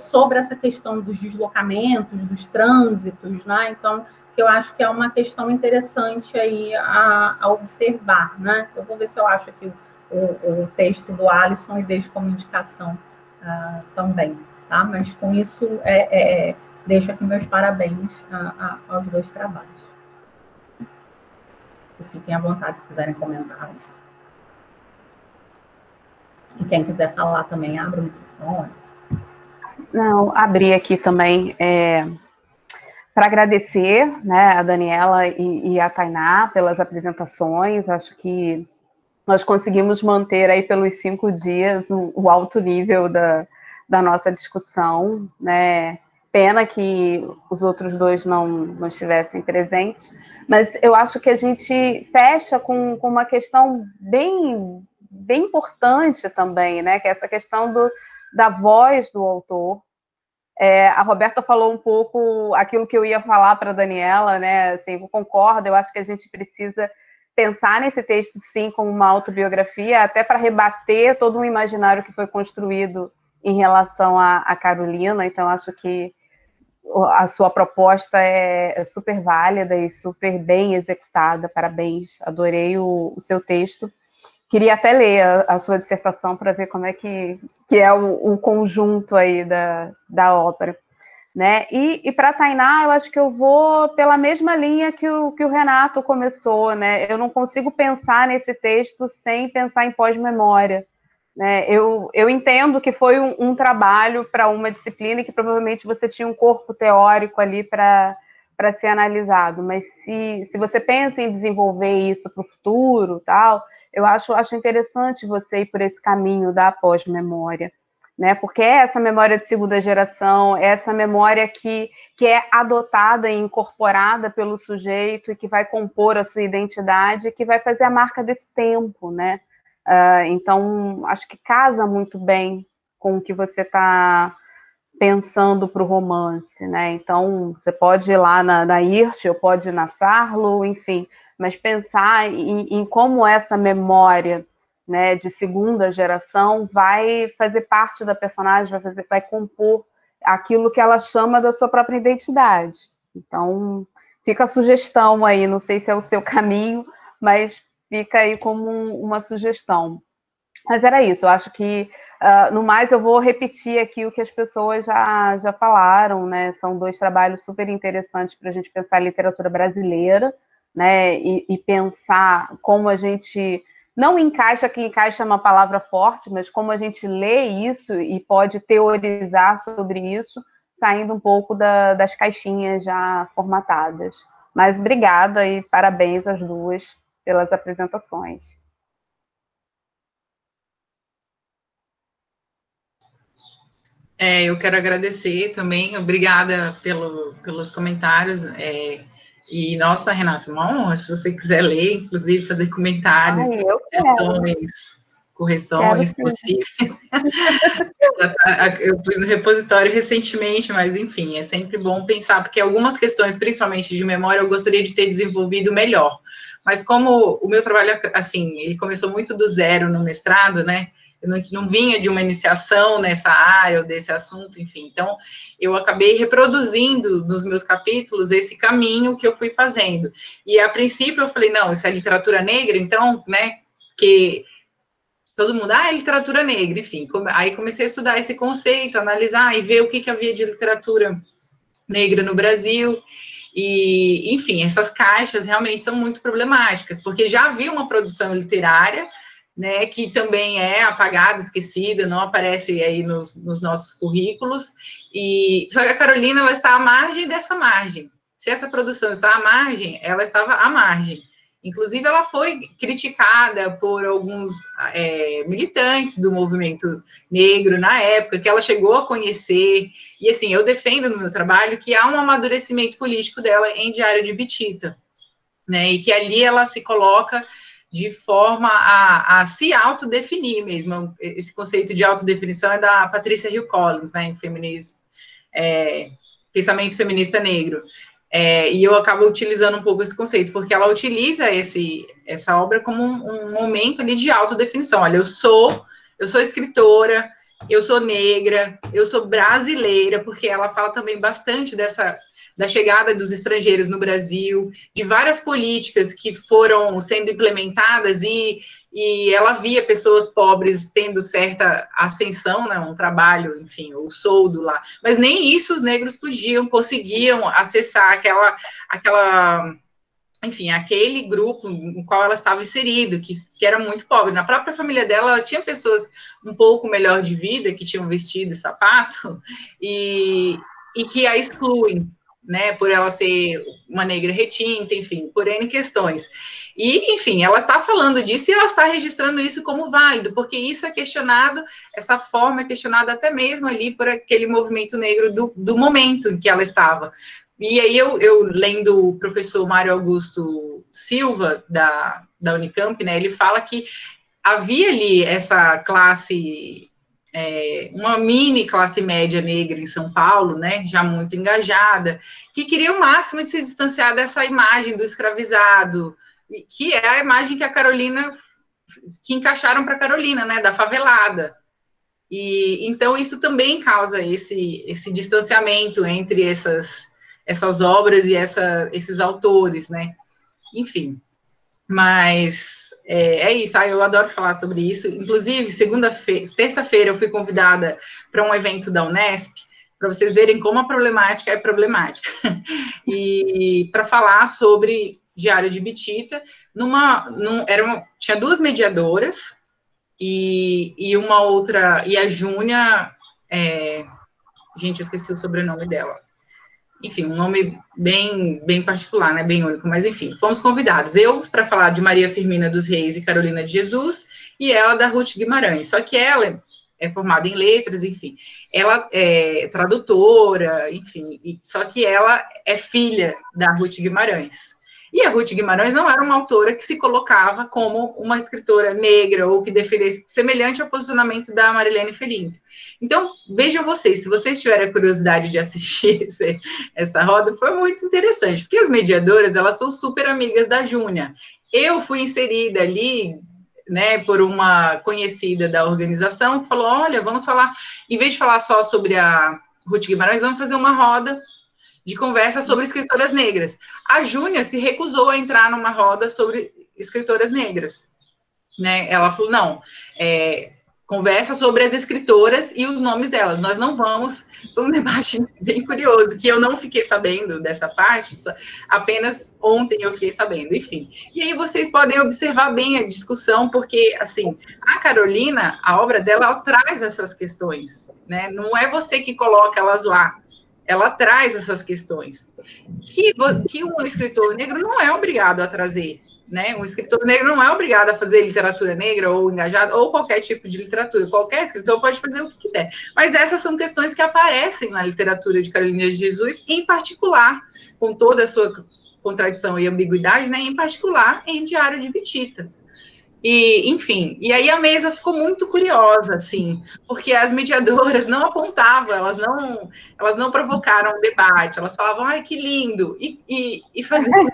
sobre essa questão dos deslocamentos, dos trânsitos, né? Então, eu acho que é uma questão interessante aí a observar, né? Eu vou ver se eu acho aqui o texto do Alisson e deixo como indicação também, tá? Mas com isso, deixo aqui meus parabéns aos dois trabalhos. E fiquem à vontade se quiserem comentar. E quem quiser falar também, abre o microfone. Não, abri aqui também para agradecer, né, a Daniela e a Tainá pelas apresentações. Acho que nós conseguimos manter aí pelos 5 dias o alto nível da nossa discussão, né? Pena que os outros dois não estivessem presentes, mas eu acho que a gente fecha com uma questão bem importante também, né? Que é essa questão da voz do autor. A Roberta falou um pouco aquilo que eu ia falar para a Daniela, né? Assim, eu concordo, eu acho que a gente precisa pensar nesse texto, sim, como uma autobiografia, até para rebater todo um imaginário que foi construído em relação à Carolina. Então, acho que a sua proposta é super válida e super bem executada. Parabéns, adorei o seu texto. Queria até ler a sua dissertação para ver como é que é o conjunto aí da ópera, né? E para a Tainá, eu acho que eu vou pela mesma linha que o Renato começou, né? Eu não consigo pensar nesse texto sem pensar em pós-memória, né? Eu entendo que foi um trabalho para uma disciplina e que provavelmente você tinha um corpo teórico ali para ser analisado, mas se você pensa em desenvolver isso para o futuro, tal, eu acho interessante você ir por esse caminho da pós-memória, né? Porque é essa memória de segunda geração, é essa memória que é adotada e incorporada pelo sujeito e que vai compor a sua identidade, que vai fazer a marca desse tempo, né? Então, acho que casa muito bem com o que você está pensando para o romance, né? Então, você pode ir lá na Hirsch, ou pode ir na Sarlo, enfim, mas pensar em como essa memória, né, de segunda geração vai fazer parte da personagem, vai compor aquilo que ela chama da sua própria identidade. Então, fica a sugestão aí, não sei se é o seu caminho, mas fica aí como uma sugestão. Mas era isso, eu acho que, no mais, eu vou repetir aqui o que as pessoas já falaram, né? São 2 trabalhos super interessantes para a gente pensar a literatura brasileira, né? E pensar como a gente não encaixa, que encaixa é uma palavra forte, mas como a gente lê isso e pode teorizar sobre isso, saindo um pouco das caixinhas já formatadas. Mas obrigada e parabéns às duas pelas apresentações. Eu quero agradecer também, obrigada pelos comentários, e, nossa, Renata, uma honra, se você quiser ler, inclusive, fazer comentários, sugestões, correções possíveis. Eu pus no repositório recentemente, mas enfim, é sempre bom pensar, porque algumas questões, principalmente de memória, eu gostaria de ter desenvolvido melhor. Mas como o meu trabalho, assim, ele começou muito do zero no mestrado, né? Eu não vinha de uma iniciação nessa área ou desse assunto, enfim. Então, eu acabei reproduzindo nos meus capítulos esse caminho que eu fui fazendo. E, a princípio, eu falei, não, isso é literatura negra, então, né, que todo mundo, é literatura negra, enfim. Aí comecei a estudar esse conceito, analisar e ver o que havia de literatura negra no Brasil. E, enfim, essas caixas realmente são muito problemáticas, porque já havia uma produção literária, né, que também é apagada, esquecida, não aparece aí nos nossos currículos, só que a Carolina, ela está à margem dessa margem. Se essa produção está à margem, ela estava à margem. Inclusive, ela foi criticada por alguns militantes do movimento negro na época, que ela chegou a conhecer, e assim, eu defendo no meu trabalho que há um amadurecimento político dela em Diário de Bitita, né, e que ali ela se coloca de forma a se autodefinir mesmo. Esse conceito de autodefinição é da Patricia Hill Collins, né, em Pensamento Feminista Negro. E eu acabo utilizando um pouco esse conceito, porque ela utiliza essa obra como um momento ali de autodefinição. Olha, eu sou escritora, eu sou negra, eu sou brasileira, porque ela fala também bastante da chegada dos estrangeiros no Brasil, de várias políticas que foram sendo implementadas e ela via pessoas pobres tendo certa ascensão, né, um trabalho, enfim, o soldo lá, mas nem isso os negros conseguiam acessar enfim, aquele grupo no qual ela estava inserido, que era muito pobre. Na própria família dela, ela tinha pessoas um pouco melhor de vida, que tinham vestido e sapato, e que a excluem, né, por ela ser uma negra retinta, enfim, por N questões. E, enfim, ela está falando disso e ela está registrando isso como válido, porque isso é questionado, essa forma é questionada até mesmo ali por aquele movimento negro do momento em que ela estava. E aí eu lendo o professor Mário Augusto Silva, da Unicamp, né, ele fala que havia ali essa classe, uma mini classe média negra em São Paulo, né, já muito engajada, que queria o máximo de se distanciar dessa imagem do escravizado, que é a imagem que a Carolina, que encaixaram para a Carolina, né, da favelada. E então isso também causa esse distanciamento entre essas obras e esses autores, né, enfim. Mas é isso, eu adoro falar sobre isso. Inclusive, terça-feira, eu fui convidada para um evento da Unesp, para vocês verem como a problemática é problemática, e para falar sobre Diário de Bitita, tinha duas mediadoras, e uma outra, e a Júnia, gente, eu esqueci o sobrenome dela. Enfim, um nome bem, bem particular, né, bem único, mas enfim, fomos convidados, eu para falar de Maria Firmina dos Reis e Carolina de Jesus, e ela da Ruth Guimarães, só que ela é formada em letras, enfim, ela é tradutora, enfim, só que ela é filha da Ruth Guimarães. E a Ruth Guimarães não era uma autora que se colocava como uma escritora negra ou que defendesse semelhante ao posicionamento da Marilene Felinto. Então, vejam vocês, se vocês tiverem a curiosidade de assistir essa roda, foi muito interessante, porque as mediadoras, elas são super amigas da Júnia. Eu fui inserida ali, né, por uma conhecida da organização, que falou, olha, vamos falar, em vez de falar só sobre a Ruth Guimarães, vamos fazer uma roda de conversa sobre escritoras negras. A Júnia se recusou a entrar numa roda sobre escritoras negras, né? Ela falou, não, conversa sobre as escritoras e os nomes delas, nós não vamos, foi um debate bem curioso, que eu não fiquei sabendo dessa parte, apenas ontem eu fiquei sabendo, enfim. E aí vocês podem observar bem a discussão, porque, assim, a Carolina, a obra dela, ela traz essas questões, né? Não é você que coloca elas lá, ela traz essas questões, que um escritor negro não é obrigado a trazer, né? Um escritor negro não é obrigado a fazer literatura negra ou engajada, ou qualquer tipo de literatura, qualquer escritor pode fazer o que quiser, mas essas são questões que aparecem na literatura de Carolina de Jesus, em particular, com toda a sua contradição e ambiguidade, né? Em particular, em Diário de Bitita. E, enfim, e aí a mesa ficou muito curiosa, assim, porque as mediadoras não apontavam, elas não provocaram um debate, elas falavam, ai, que lindo, e faziam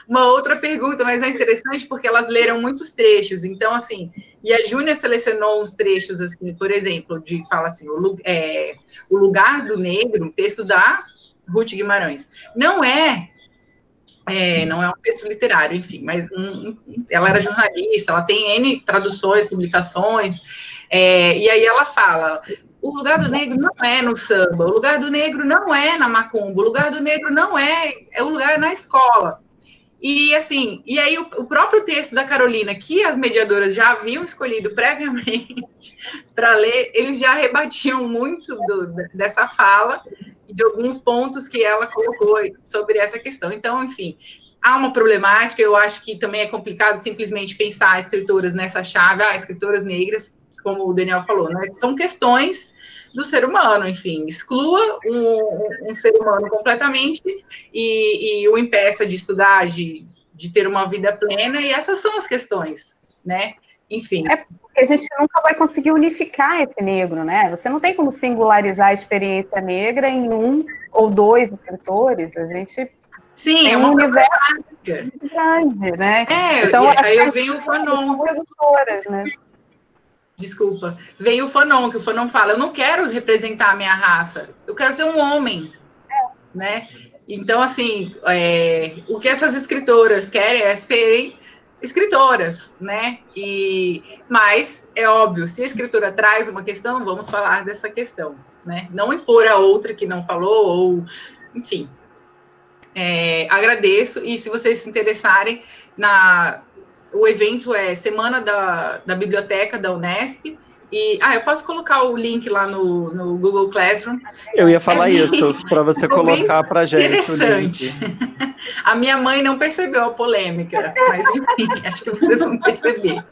uma outra pergunta, mas é interessante porque elas leram muitos trechos, então, assim, e a Júnia selecionou uns trechos, assim, por exemplo, fala assim, o Lugar do Negro, um texto da Ruth Guimarães, não é um texto literário, enfim, mas ela era jornalista, ela tem N traduções, publicações, e aí ela fala, o lugar do negro não é no samba, o lugar do negro não é na macumba, o lugar do negro não é o lugar na escola. E assim, e aí o próprio texto da Carolina, que as mediadoras já haviam escolhido previamente para ler, eles já rebatiam muito dessa fala, de alguns pontos que ela colocou sobre essa questão. Então, enfim, há uma problemática, eu acho que também é complicado simplesmente pensar escritoras nessa chave, escritoras negras, como o Daniel falou, né? São questões do ser humano, enfim, exclua um ser humano completamente e o impeça de estudar, de ter uma vida plena, e essas são as questões, né? Enfim. É porque a gente nunca vai conseguir unificar esse negro, né? Você não tem como singularizar a experiência negra em um ou dois escritores, a gente tem um universo grande, né? Então, aí eu venho o Fanon. Né? Desculpa, veio o Fanon, que o Fanon fala, eu não quero representar a minha raça, eu quero ser um homem, né? Então, assim, o que essas escritoras querem é serem escritoras, né? Mas, é óbvio, se a escritora traz uma questão, vamos falar dessa questão, né? Não impor a outra que não falou, ou, enfim. Agradeço, e se vocês se interessarem, o evento é Semana da Biblioteca da Unesp, e eu posso colocar o link lá no Google Classroom. Eu ia falar isso, para você colocar para a gente. Interessante. A minha mãe não percebeu a polêmica, mas enfim, acho que vocês vão perceber.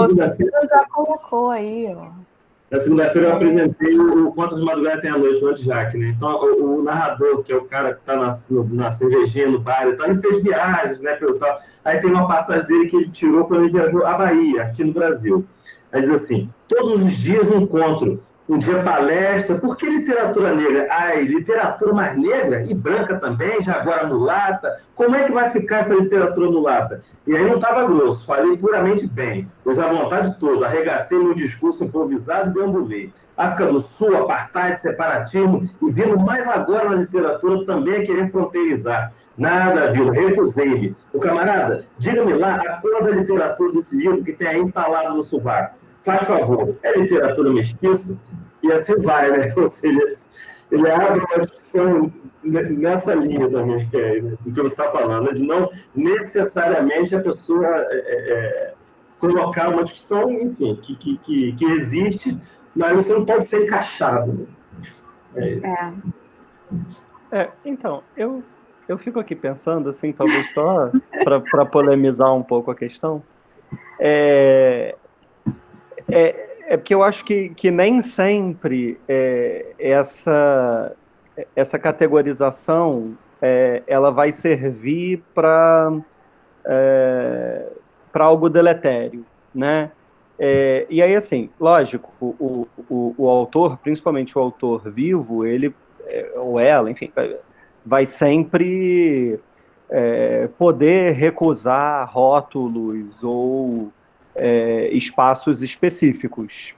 Você já colocou aí, ó. Na segunda-feira eu apresentei o Contos de Madrugada Tem a Noite, do Jack, né? Então, o narrador, que é o cara que está na cervejinha, no bar, ele fez viagens, né? Aí tem uma passagem dele que ele tirou quando ele viajou à Bahia, aqui no Brasil. Aí diz assim, todos os dias encontro, um dia palestra, por que literatura negra? Literatura mais negra e branca também, já agora mulata, como é que vai ficar essa literatura mulata? E aí não estava grosso, falei puramente bem, pois à vontade toda, arregacei meu discurso improvisado e deambulei. África do Sul, apartheid, separatismo, e vindo mais agora na literatura também a querer fronteirizar. Nada, viu? Recusei-me. O camarada, diga-me lá a cor da literatura desse livro que tem aí entalado no sovaco. Faz favor, é literatura mestiça? E assim vai, né? Ou seja, ele abre uma discussão nessa linha também, do que você está falando, de não necessariamente a pessoa colocar uma discussão, enfim, que existe, mas você não pode ser encaixado. Né? É isso. Então, eu fico aqui pensando, assim, talvez só para polemizar um pouco a questão, porque eu acho que nem sempre essa categorização ela vai servir para algo deletério, né? E aí, assim, lógico, o autor, principalmente o autor vivo, ele ou ela, enfim, vai sempre poder recusar rótulos ou espaços específicos.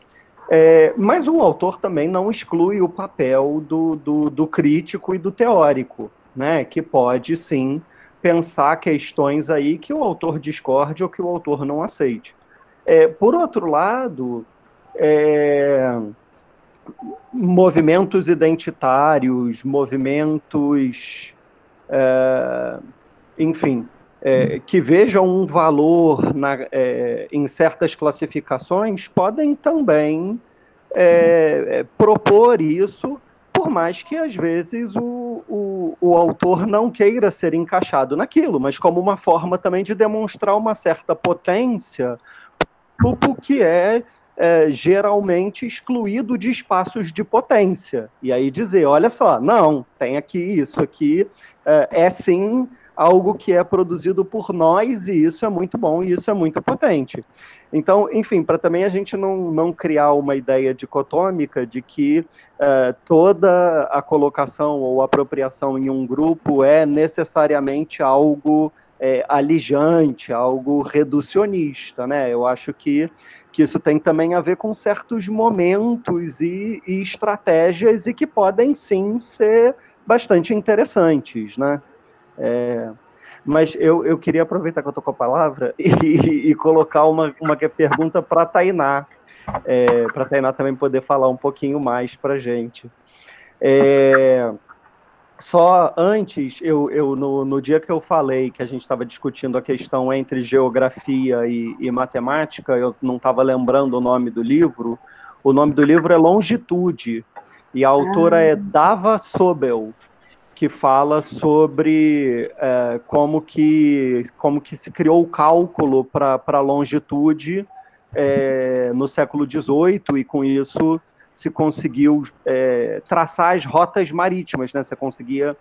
Mas o autor também não exclui o papel do crítico e do teórico, né, que pode, sim, pensar questões aí que o autor discorde ou que o autor não aceite. Por outro lado, movimentos identitários, movimentos, enfim, que vejam um valor em certas classificações, podem também propor isso, por mais que, às vezes, o autor não queira ser encaixado naquilo, mas como uma forma também de demonstrar uma certa potência, o que geralmente excluído de espaços de potência. E aí dizer, olha só, não, tem aqui, isso aqui sim algo que é produzido por nós, e isso é muito bom, e isso é muito potente. Então, enfim, para também a gente não criar uma ideia dicotômica de que toda a colocação ou apropriação em um grupo é necessariamente algo alijante, algo reducionista, né? Eu acho que isso tem também a ver com certos momentos e estratégias, e que podem sim ser bastante interessantes, né? Mas eu queria aproveitar que eu estou com a palavra e colocar uma pergunta para a Tainá, para a Tainá também poder falar um pouquinho mais para a gente. Só antes, no dia que eu falei que a gente estava discutindo a questão entre geografia e matemática, eu não estava lembrando o nome do livro. O nome do livro é Longitude, e a autora é Dava Sobel, que fala sobre como que se criou o cálculo para longitude no século XVIII, e com isso se conseguiu traçar as rotas marítimas, né? Você conseguia,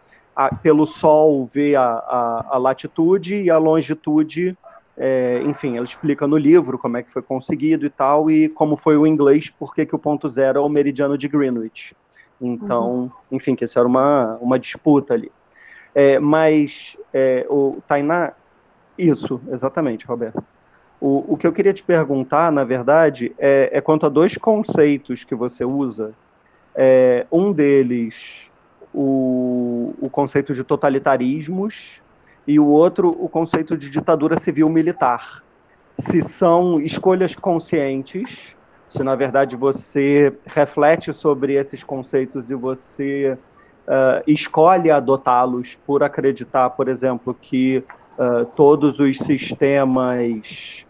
pelo Sol, ver a latitude e a longitude, enfim, ela explica no livro como é que foi conseguido e tal, e como foi o inglês, porque que o ponto zero é o meridiano de Greenwich. Então, enfim, que isso era uma disputa ali. Mas, o Tainá... Isso, exatamente, Roberto. O que eu queria te perguntar, na verdade, é quanto a dois conceitos que você usa. Um deles, o conceito de totalitarismos, e o outro, o conceito de ditadura civil-militar. Se são escolhas conscientes, se na verdade você reflete sobre esses conceitos e você escolhe adotá-los por acreditar, por exemplo, que todos os sistemas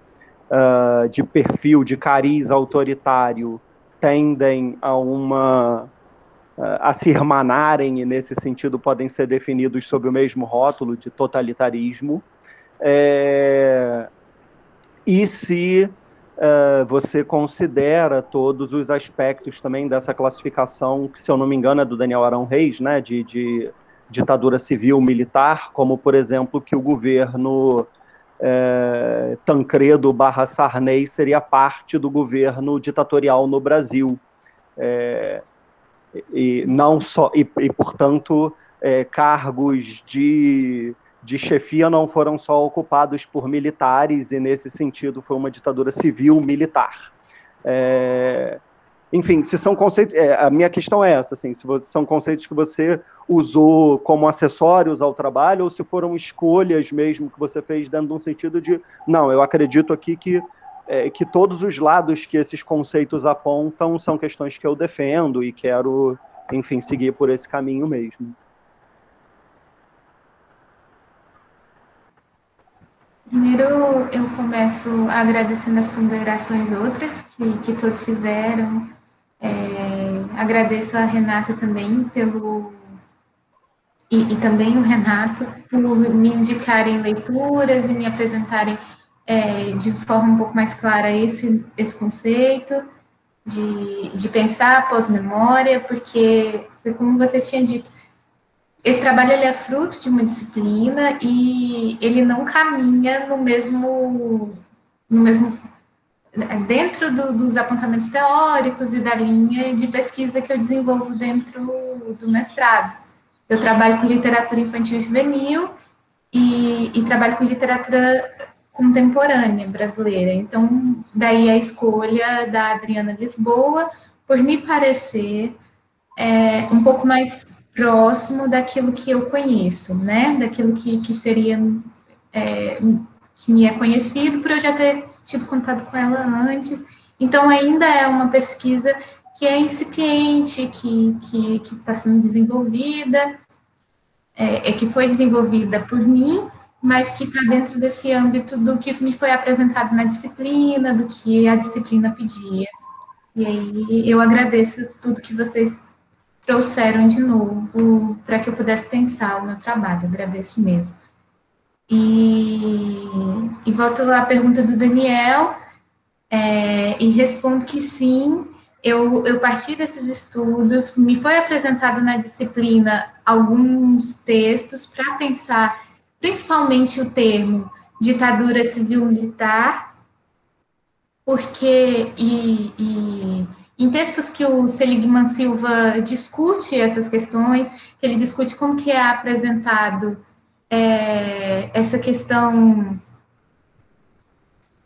de perfil, de cariz autoritário, tendem a se irmanarem, e nesse sentido podem ser definidos sob o mesmo rótulo de totalitarismo, e se você considera todos os aspectos também dessa classificação, que, se eu não me engano, é do Daniel Arão Reis, né, de ditadura civil-militar, como, por exemplo, que o governo Tancredo / Sarney seria parte do governo ditatorial no Brasil. E não só, e portanto, cargos de chefia não foram só ocupados por militares, e nesse sentido foi uma ditadura civil-militar. Enfim, se são conceitos... a minha questão é essa, assim, se são conceitos que você usou como acessórios ao trabalho, ou se foram escolhas mesmo que você fez dentro de um sentido de, não, eu acredito aqui que todos os lados que esses conceitos apontam são questões que eu defendo e quero, enfim, seguir por esse caminho mesmo. Primeiro, eu começo agradecendo as ponderações outras que todos fizeram. Agradeço a Renata também e também o Renato por me indicarem leituras e me apresentarem de forma um pouco mais clara esse conceito de pensar pós-memória, porque foi como você tinha dito, esse trabalho ele é fruto de uma disciplina e ele não caminha no mesmo dentro dos apontamentos teóricos e da linha de pesquisa que eu desenvolvo dentro do mestrado. Eu trabalho com literatura infantil e juvenil e trabalho com literatura contemporânea brasileira. Então, daí a escolha da Adriana Lisboa, por me parecer um pouco mais próximo daquilo que eu conheço, né? Daquilo que seria, que me é conhecido, por eu já ter tido contato com ela antes. Então, ainda é uma pesquisa que é incipiente, que está sendo desenvolvida, que foi desenvolvida por mim, mas que está dentro desse âmbito do que me foi apresentado na disciplina, do que a disciplina pedia. E aí eu agradeço tudo que vocês trouxeram de novo para que eu pudesse pensar o meu trabalho, agradeço mesmo. E volto à pergunta do Daniel, e respondo que sim, eu parti desses estudos, me foi apresentado na disciplina alguns textos para pensar principalmente o termo ditadura civil-militar, porque em textos que o Seligman Silva discute essas questões, que ele discute como que é apresentado essa questão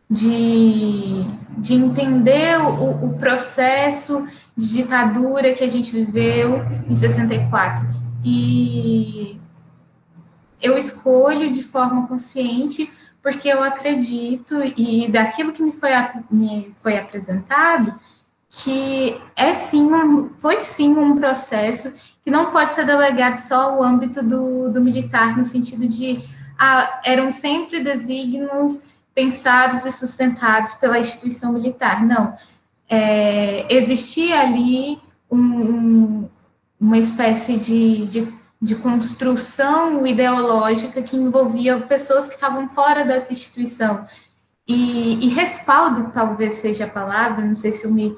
de entender o processo de ditadura que a gente viveu em 64. E eu escolho de forma consciente porque eu acredito, e daquilo que me foi apresentado, que foi sim um processo que não pode ser delegado só ao âmbito do militar, no sentido de eram sempre desígnios pensados e sustentados pela instituição militar. Não. Existia ali uma espécie de construção ideológica que envolvia pessoas que estavam fora dessa instituição. E respaldo, talvez seja a palavra, não sei se eu me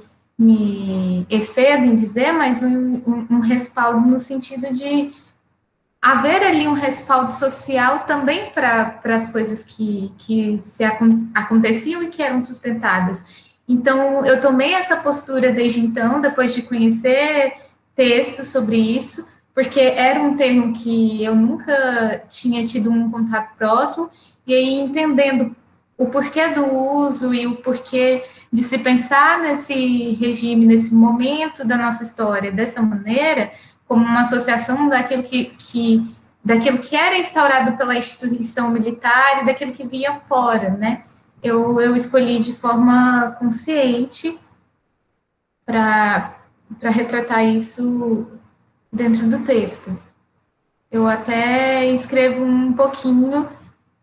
excedo em dizer, mas um respaldo no sentido de haver ali um respaldo social também para as coisas que aconteciam e que eram sustentadas. Então, eu tomei essa postura desde então, depois de conhecer textos sobre isso, porque era um termo que eu nunca tinha tido um contato próximo, e aí entendendo o porquê do uso e o porquê de se pensar nesse regime, nesse momento da nossa história dessa maneira, como uma associação daquilo que era instaurado pela instituição militar e daquilo que via fora, né? Eu escolhi de forma consciente para retratar isso dentro do texto. Eu até escrevo um pouquinho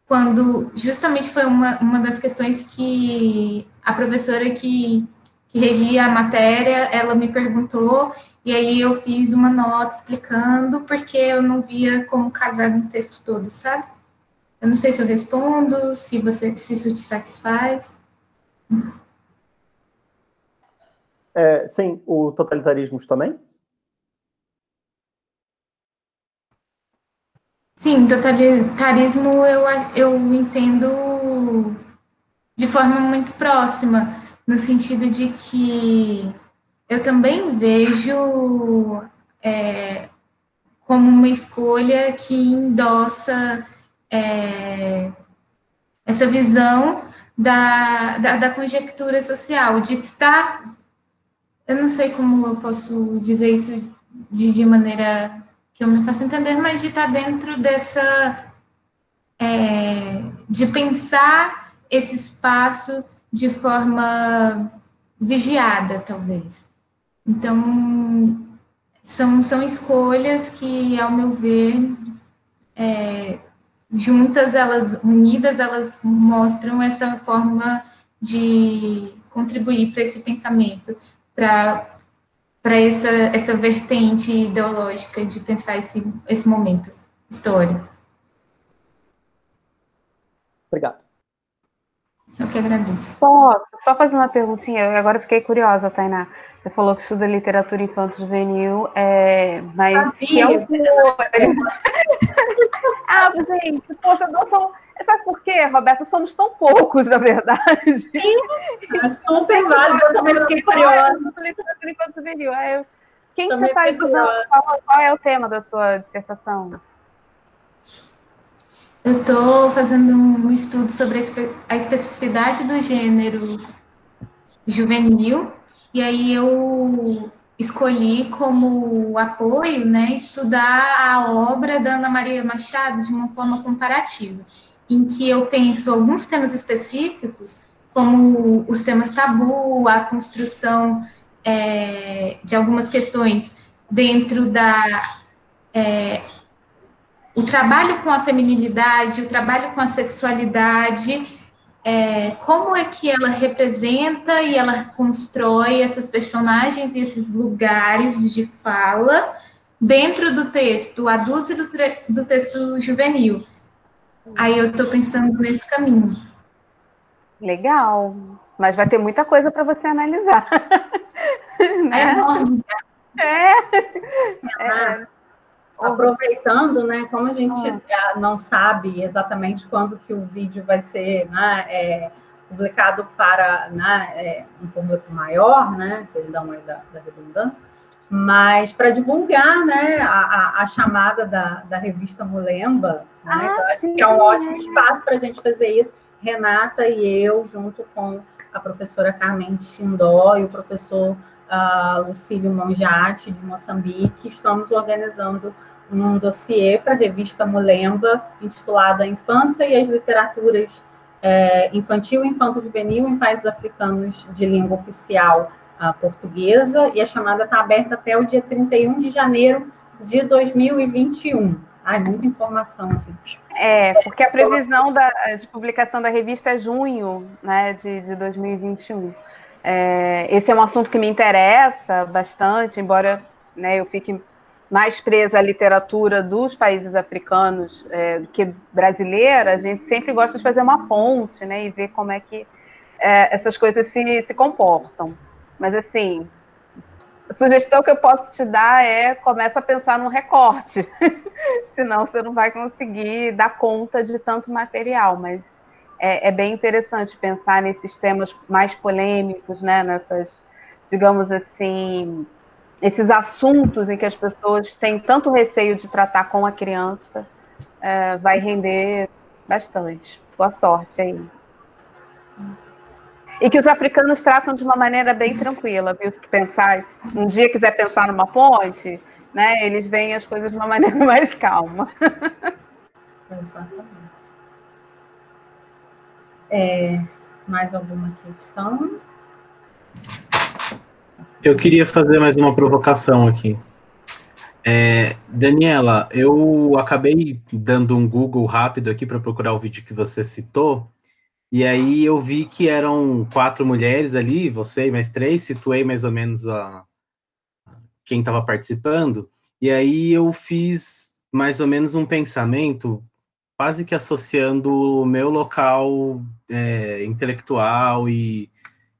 quando justamente foi uma das questões que a professora que regia a matéria, ela me perguntou, e aí eu fiz uma nota explicando, porque eu não via como casar no texto todo, sabe? Eu não sei se eu respondo, se isso te satisfaz. Sim, o totalitarismo também? Sim, totalitarismo eu entendo de forma muito próxima, no sentido de que eu também vejo como uma escolha que endossa essa visão da conjectura social, de estar, eu não sei como eu posso dizer isso de maneira que eu me faça entender, mas de estar dentro dessa, de pensar esse espaço de forma vigiada, talvez. Então, são escolhas que, ao meu ver, juntas, unidas, elas mostram essa forma de contribuir para esse pensamento, para essa vertente ideológica de pensar esse momento histórico. Obrigado. Eu que agradeço. Posso só fazer uma perguntinha? Eu agora fiquei curiosa, Tainá. Você falou que estuda literatura infanto-juvenil, mas que autores? Gente, poxa, não são... Sabe por quê, Roberta? Somos tão poucos, na verdade. Sim, é super válido. Eu também fiquei curiosa. Literatura infanto-juvenil. Quem você está estudando? Qual é o tema da sua dissertação? Eu estou fazendo um estudo sobre a especificidade do gênero juvenil, e aí eu escolhi como apoio, né, estudar a obra da Ana Maria Machado de uma forma comparativa, em que eu penso alguns temas específicos, como os temas tabu, a construção de algumas questões dentro o trabalho com a feminilidade, o trabalho com a sexualidade, como é que ela representa e ela constrói essas personagens e esses lugares de fala dentro do texto adulto e do texto juvenil. Aí eu estou pensando nesse caminho. Legal, mas vai ter muita coisa para você analisar. Né? aproveitando, né, como a gente não sabe exatamente quando que o vídeo vai ser, né, publicado para, né, um público maior, né, perdão aí da redundância, mas para divulgar, né, a chamada da revista Mulemba, né, eu acho que é um ótimo espaço para a gente fazer isso. Renata e eu, junto com a professora Carmen Tindó e o professor Lucílio Monjati, de Moçambique, estamos organizando um dossiê para a revista Mulemba, intitulado A Infância e as Literaturas Infantil e Infanto-Juvenil em Países Africanos de Língua Oficial Portuguesa, e a chamada está aberta até o dia 31 de janeiro de 2021. Ai, muita informação, assim. Porque a previsão de publicação da revista é junho, né, de 2021. Esse é um assunto que me interessa bastante, embora, né, eu fique mais presa à literatura dos países africanos do que brasileira. A gente sempre gosta de fazer uma ponte, né, e ver como é que essas coisas se comportam. Mas, assim, a sugestão que eu posso te dar começa a pensar num recorte, senão você não vai conseguir dar conta de tanto material, mas é bem interessante pensar nesses temas mais polêmicos, né, nessas, digamos assim, esses assuntos em que as pessoas têm tanto receio de tratar com a criança, vai render bastante. Boa sorte aí. E que os africanos tratam de uma maneira bem tranquila, viu? Se pensar, um dia quiser pensar numa ponte, né, eles veem as coisas de uma maneira mais calma. Exatamente. Mais alguma questão? Eu queria fazer mais uma provocação aqui. Daniela, eu acabei dando um Google rápido aqui para procurar o vídeo que você citou, e aí eu vi que eram 4 mulheres ali, você e mais 3, situei mais ou menos quem estava participando, e aí eu fiz mais ou menos um pensamento, quase que associando o meu local intelectual e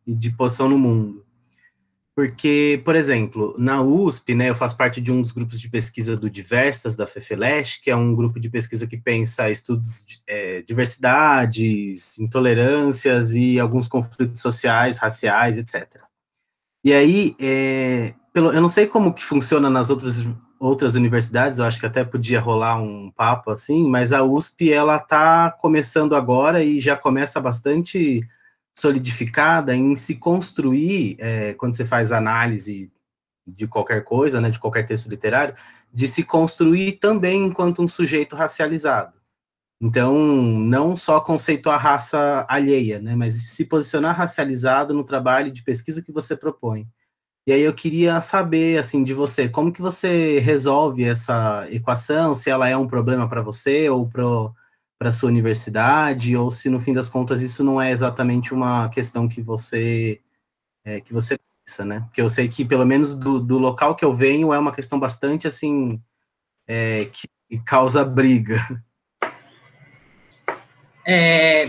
de posição no mundo. Porque, por exemplo, na USP, né, eu faço parte de um dos grupos de pesquisa do Diversas, da FEFELESH, que é um grupo de pesquisa que pensa estudos de diversidades, intolerâncias e alguns conflitos sociais, raciais, etc. E aí, eu não sei como que funciona nas outras universidades, eu acho que até podia rolar um papo assim, mas a USP, ela está começando agora e já começa bastante solidificada em se construir, quando você faz análise de qualquer coisa, né, de qualquer texto literário, de se construir também enquanto um sujeito racializado. Então, não só conceituar a raça alheia, né, mas se posicionar racializado no trabalho de pesquisa que você propõe. E aí eu queria saber, assim, de você, como que você resolve essa equação, se ela é um problema para você ou para a sua universidade, ou se no fim das contas isso não é exatamente uma questão que você pensa, né? Porque eu sei que pelo menos do local que eu venho é uma questão bastante assim que causa briga.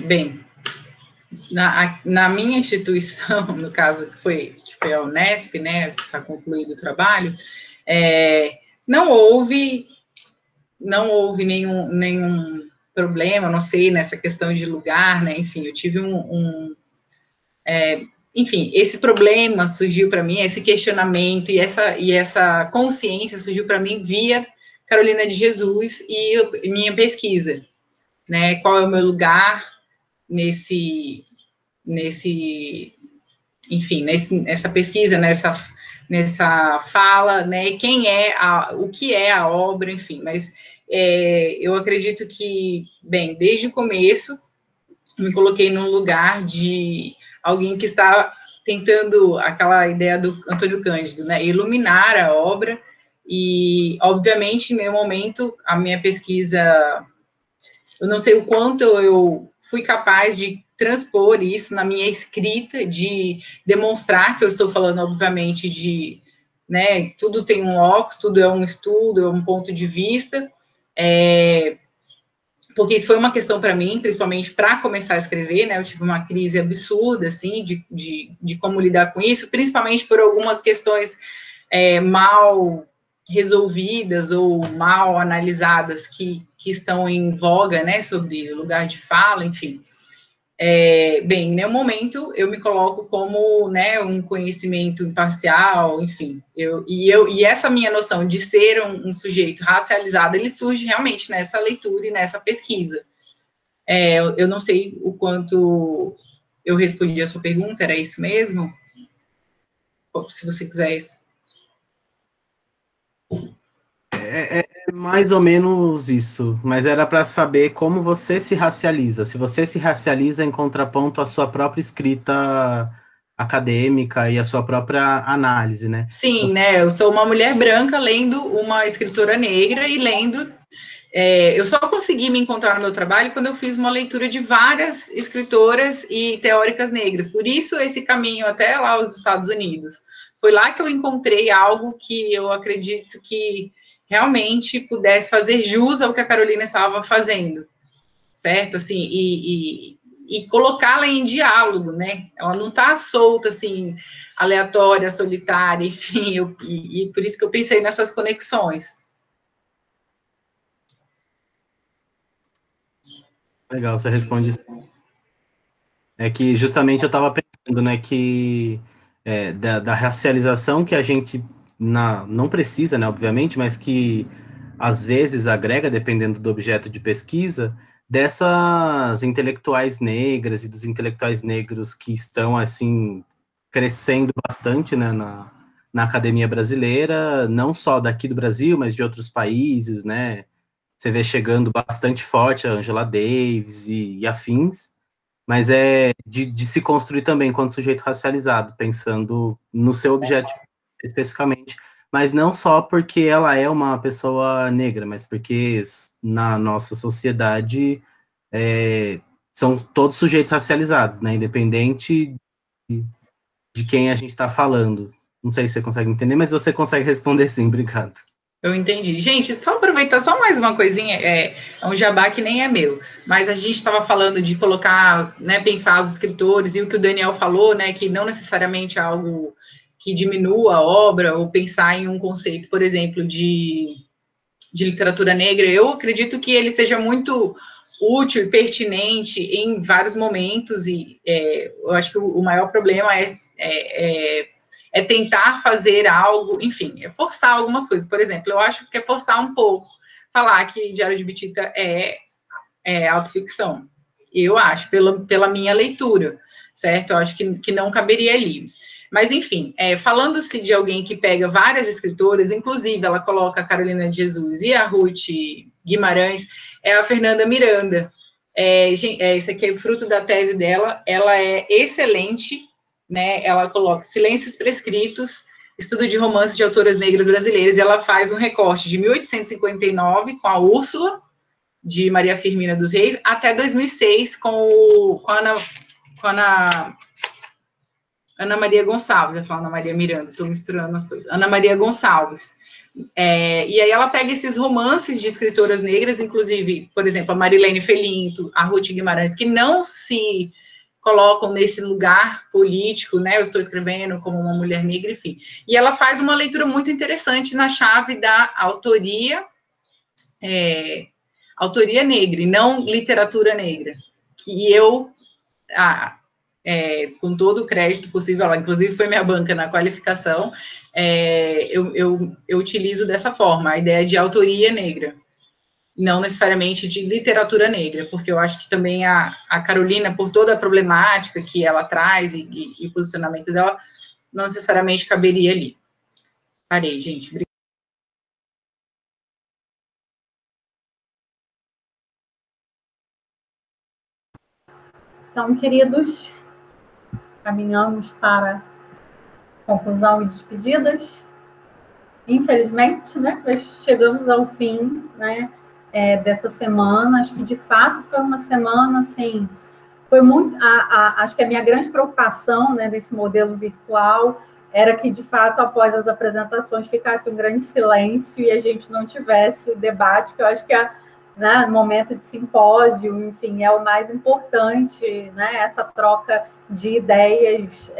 Bem, na minha instituição, no caso que foi a Unesp, né, que está concluído o trabalho, não houve nenhum problema, não sei, nessa questão de lugar, né, enfim, eu tive enfim, esse problema surgiu para mim, esse questionamento e essa consciência surgiu para mim via Carolina de Jesus e minha pesquisa, né, qual é o meu lugar nessa pesquisa, nessa fala, né, o que é a obra, enfim, mas eu acredito que, bem, desde o começo, me coloquei num lugar de alguém que está tentando, aquela ideia do Antônio Cândido, né, iluminar a obra, e, obviamente, em nenhum momento, a minha pesquisa, eu não sei o quanto eu fui capaz de transpor isso na minha escrita, de demonstrar que eu estou falando, obviamente, né, tudo tem um locus, tudo é um estudo, é um ponto de vista, porque isso foi uma questão para mim, principalmente para começar a escrever, né, eu tive uma crise absurda, assim, de como lidar com isso, principalmente por algumas questões mal resolvidas ou mal analisadas que estão em voga, né, sobre lugar de fala, enfim. Bem, em nenhum momento eu me coloco como, né, um conhecimento imparcial, enfim. E essa minha noção de ser um sujeito racializado, ele surge realmente nessa leitura e nessa pesquisa. Eu não sei o quanto eu respondi a sua pergunta, era isso mesmo? Se você quiser... É mais ou menos isso, mas era para saber como você se racializa. Se você se racializa em contraponto à sua própria escrita acadêmica e à sua própria análise, né? Sim, né? Eu sou uma mulher branca lendo uma escritora negra e lendo... eu só consegui me encontrar no meu trabalho quando eu fiz uma leitura de várias escritoras e teóricas negras. Por isso, esse caminho até lá aos Estados Unidos. Foi lá que eu encontrei algo que eu acredito que realmente pudesse fazer jus ao que a Carolina estava fazendo, certo? Assim, e colocá-la em diálogo, né? Ela não está solta, assim, aleatória, solitária, enfim, e por isso que eu pensei nessas conexões. Legal, você responde. É que justamente eu estava pensando, né, que da racialização que a gente não precisa, né, obviamente, mas que às vezes agrega, dependendo do objeto de pesquisa, dessas intelectuais negras e dos intelectuais negros que estão, assim, crescendo bastante, né, na academia brasileira, não só daqui do Brasil, mas de outros países, né, você vê chegando bastante forte a Angela Davis e afins, mas de se construir também enquanto sujeito racializado, pensando no seu objeto especificamente, mas não só porque ela é uma pessoa negra, mas porque na nossa sociedade são todos sujeitos racializados, né, independente de quem a gente está falando. Não sei se você consegue entender, mas você consegue responder sim, obrigado. Eu entendi. Gente, só aproveitar só mais uma coisinha, é um jabá que nem é meu, mas a gente estava falando de colocar, né, pensar os escritores, e o que o Daniel falou, né, que não necessariamente é algo que diminua a obra, ou pensar em um conceito, por exemplo, de literatura negra, eu acredito que ele seja muito útil e pertinente em vários momentos, e eu acho que o maior problema é tentar fazer algo, enfim, é forçar algumas coisas. Por exemplo, eu acho que é forçar um pouco falar que Diário de Bitita é autoficção. Eu acho, pela minha leitura, certo? Eu acho que não caberia ali. Mas, enfim, falando-se de alguém que pega várias escritoras, inclusive ela coloca a Carolina de Jesus e a Ruth Guimarães, é a Fernanda Miranda. Isso aqui é fruto da tese dela, ela é excelente, né? Ela coloca Silêncios Prescritos, estudo de romances de autoras negras brasileiras, e ela faz um recorte de 1859 com a Úrsula, de Maria Firmina dos Reis, até 2006 com a Ana Maria Gonçalves. Eu falo Ana Maria Miranda, estou misturando as coisas. Ana Maria Gonçalves. E aí ela pega esses romances de escritoras negras, inclusive, por exemplo, a Marilene Felinto, a Ruth Guimarães, que não se colocam nesse lugar político, né? Eu estou escrevendo como uma mulher negra, enfim. E ela faz uma leitura muito interessante na chave da autoria negra, e não literatura negra, que eu, com todo o crédito possível, ela inclusive foi minha banca na qualificação, eu utilizo dessa forma, a ideia de autoria negra, não necessariamente de literatura negra, porque eu acho que também a Carolina, por toda a problemática que ela traz e posicionamento dela, não necessariamente caberia ali. Parei, gente. Obrigada. Então, queridos, caminhamos para conclusão e despedidas. Infelizmente, né, nós chegamos ao fim, né, dessa semana. Acho que, de fato, foi uma semana, assim, foi muito... acho que a minha grande preocupação, né, desse modelo virtual era que, de fato, após as apresentações, ficasse um grande silêncio e a gente não tivesse o debate, que eu acho que no momento de simpósio, enfim, é o mais importante, né, essa troca de ideias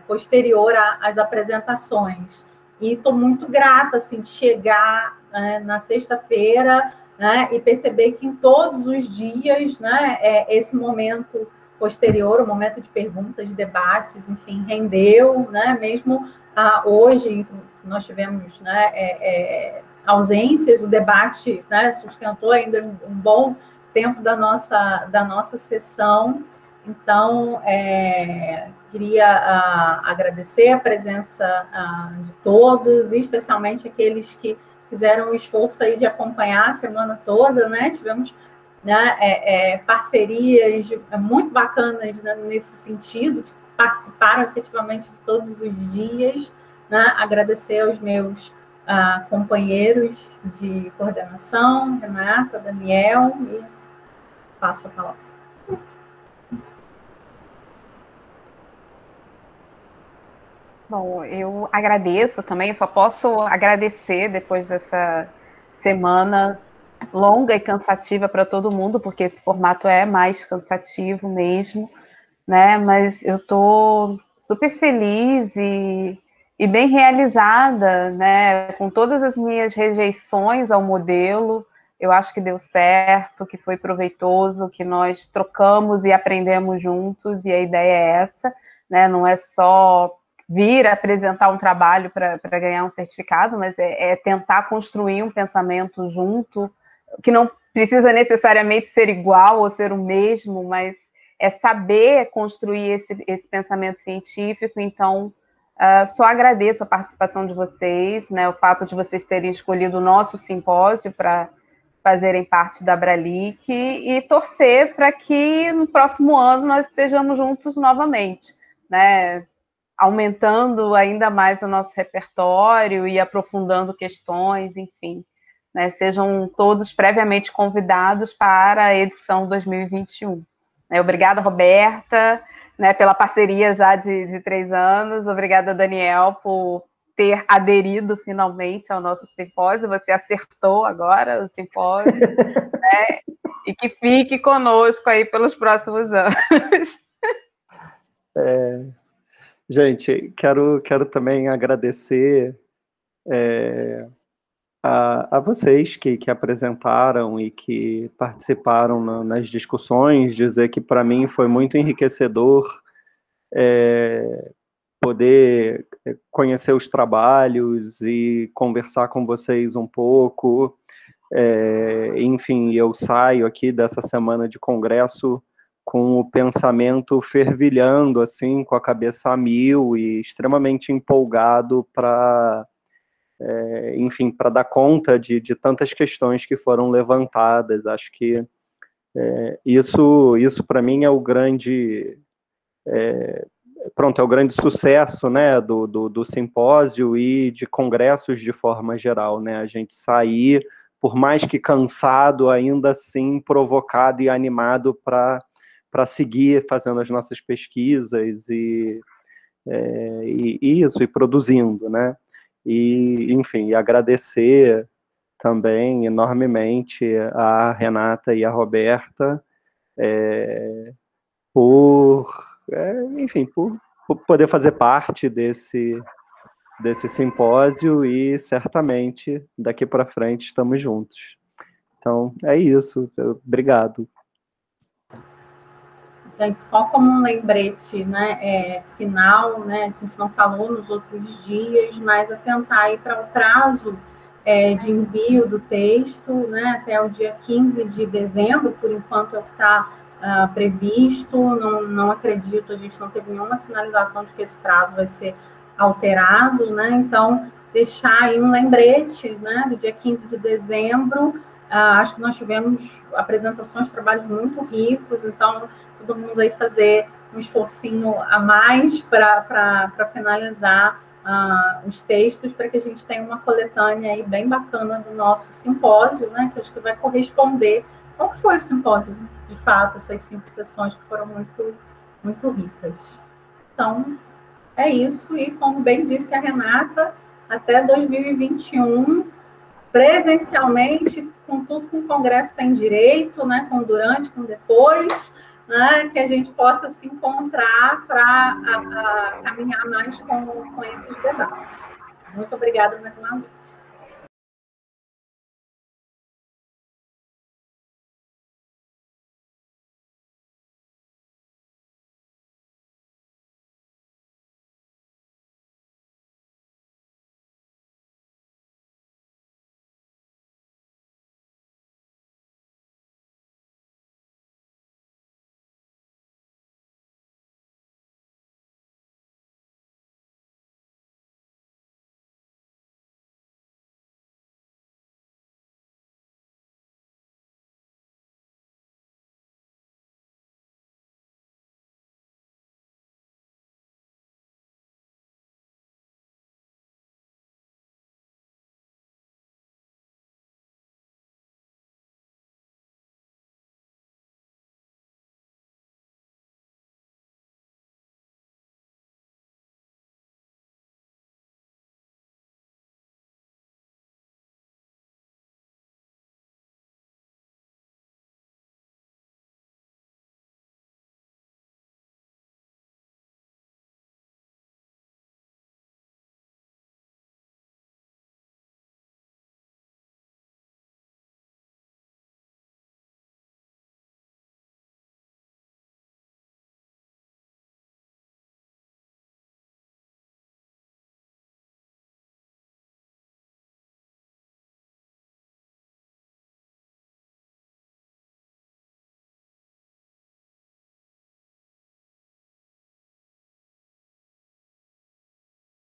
posterior às apresentações. e estou muito grata assim, de chegar na sexta-feira, né, e perceber que em todos os dias, né, esse momento posterior, o momento de perguntas, de debates, enfim, rendeu, né, mesmo hoje nós tivemos, né, ausências, o debate, né, sustentou ainda um bom tempo da nossa sessão. Então, queria agradecer a presença de todos, e especialmente aqueles que fizeram o esforço aí de acompanhar a semana toda, né? Tivemos, né, parcerias muito bacanas, né, nesse sentido, que participaram efetivamente de todos os dias, né? Agradecer aos meus companheiros de coordenação, Renata, Daniel, e passo a palavra. Bom, eu agradeço também, só posso agradecer depois dessa semana longa e cansativa para todo mundo, porque esse formato é mais cansativo mesmo, né? Mas eu estou super feliz e bem realizada, né? Com todas as minhas rejeições ao modelo, eu acho que deu certo, que foi proveitoso, que nós trocamos e aprendemos juntos, e a ideia é essa, né? Não é só vir apresentar um trabalho para ganhar um certificado, mas é tentar construir um pensamento junto, que não precisa necessariamente ser igual ou ser o mesmo, mas é saber construir esse pensamento científico. Então, só agradeço a participação de vocês, né, o fato de vocês terem escolhido o nosso simpósio para fazerem parte da Abralic, e torcer para que no próximo ano nós estejamos juntos novamente, né, aumentando ainda mais o nosso repertório e aprofundando questões, enfim, né, sejam todos previamente convidados para a edição 2021. Obrigada, Roberta, né, pela parceria já de 3 anos. Obrigada, Daniel, por ter aderido finalmente ao nosso simpósio. Você acertou agora o simpósio, né, e que fique conosco aí pelos próximos anos. Gente, quero também agradecer a vocês que apresentaram e que participaram nas discussões, dizer que para mim foi muito enriquecedor poder conhecer os trabalhos e conversar com vocês um pouco. Enfim, eu saio aqui dessa semana de congresso com o pensamento fervilhando, assim, com a cabeça a mil e extremamente empolgado para, enfim, para dar conta de tantas questões que foram levantadas. Acho que isso para mim é o grande, é o grande sucesso, né, do simpósio e de congressos de forma geral, né, a gente sair, por mais que cansado, ainda assim provocado e animado para seguir fazendo as nossas pesquisas e produzindo, né? E, enfim, agradecer também enormemente a Renata e a Roberta por poder fazer parte desse simpósio, e certamente daqui para frente estamos juntos. Então, é isso. Obrigado. Gente, só como um lembrete, né, final, né, a gente não falou nos outros dias, mas atentar aí para o prazo de envio do texto, né, até o dia 15 de dezembro, por enquanto é o que está previsto. Não acredito, a gente não teve nenhuma sinalização de que esse prazo vai ser alterado, né, então deixar aí um lembrete, né, do dia 15 de dezembro. Acho que nós tivemos apresentações, trabalhos muito ricos, então todo mundo aí fazer um esforcinho a mais para finalizar os textos, para que a gente tenha uma coletânea aí bem bacana do nosso simpósio, né, que acho que vai corresponder ao que foi o simpósio, de fato, essas 5 sessões que foram muito, muito ricas. Então, é isso, e como bem disse a Renata, até 2021, presencialmente, com tudo que o Congresso tem direito, né, com durante, com depois, né, que a gente possa se encontrar para caminhar mais com esses debates. Muito obrigada mais uma vez.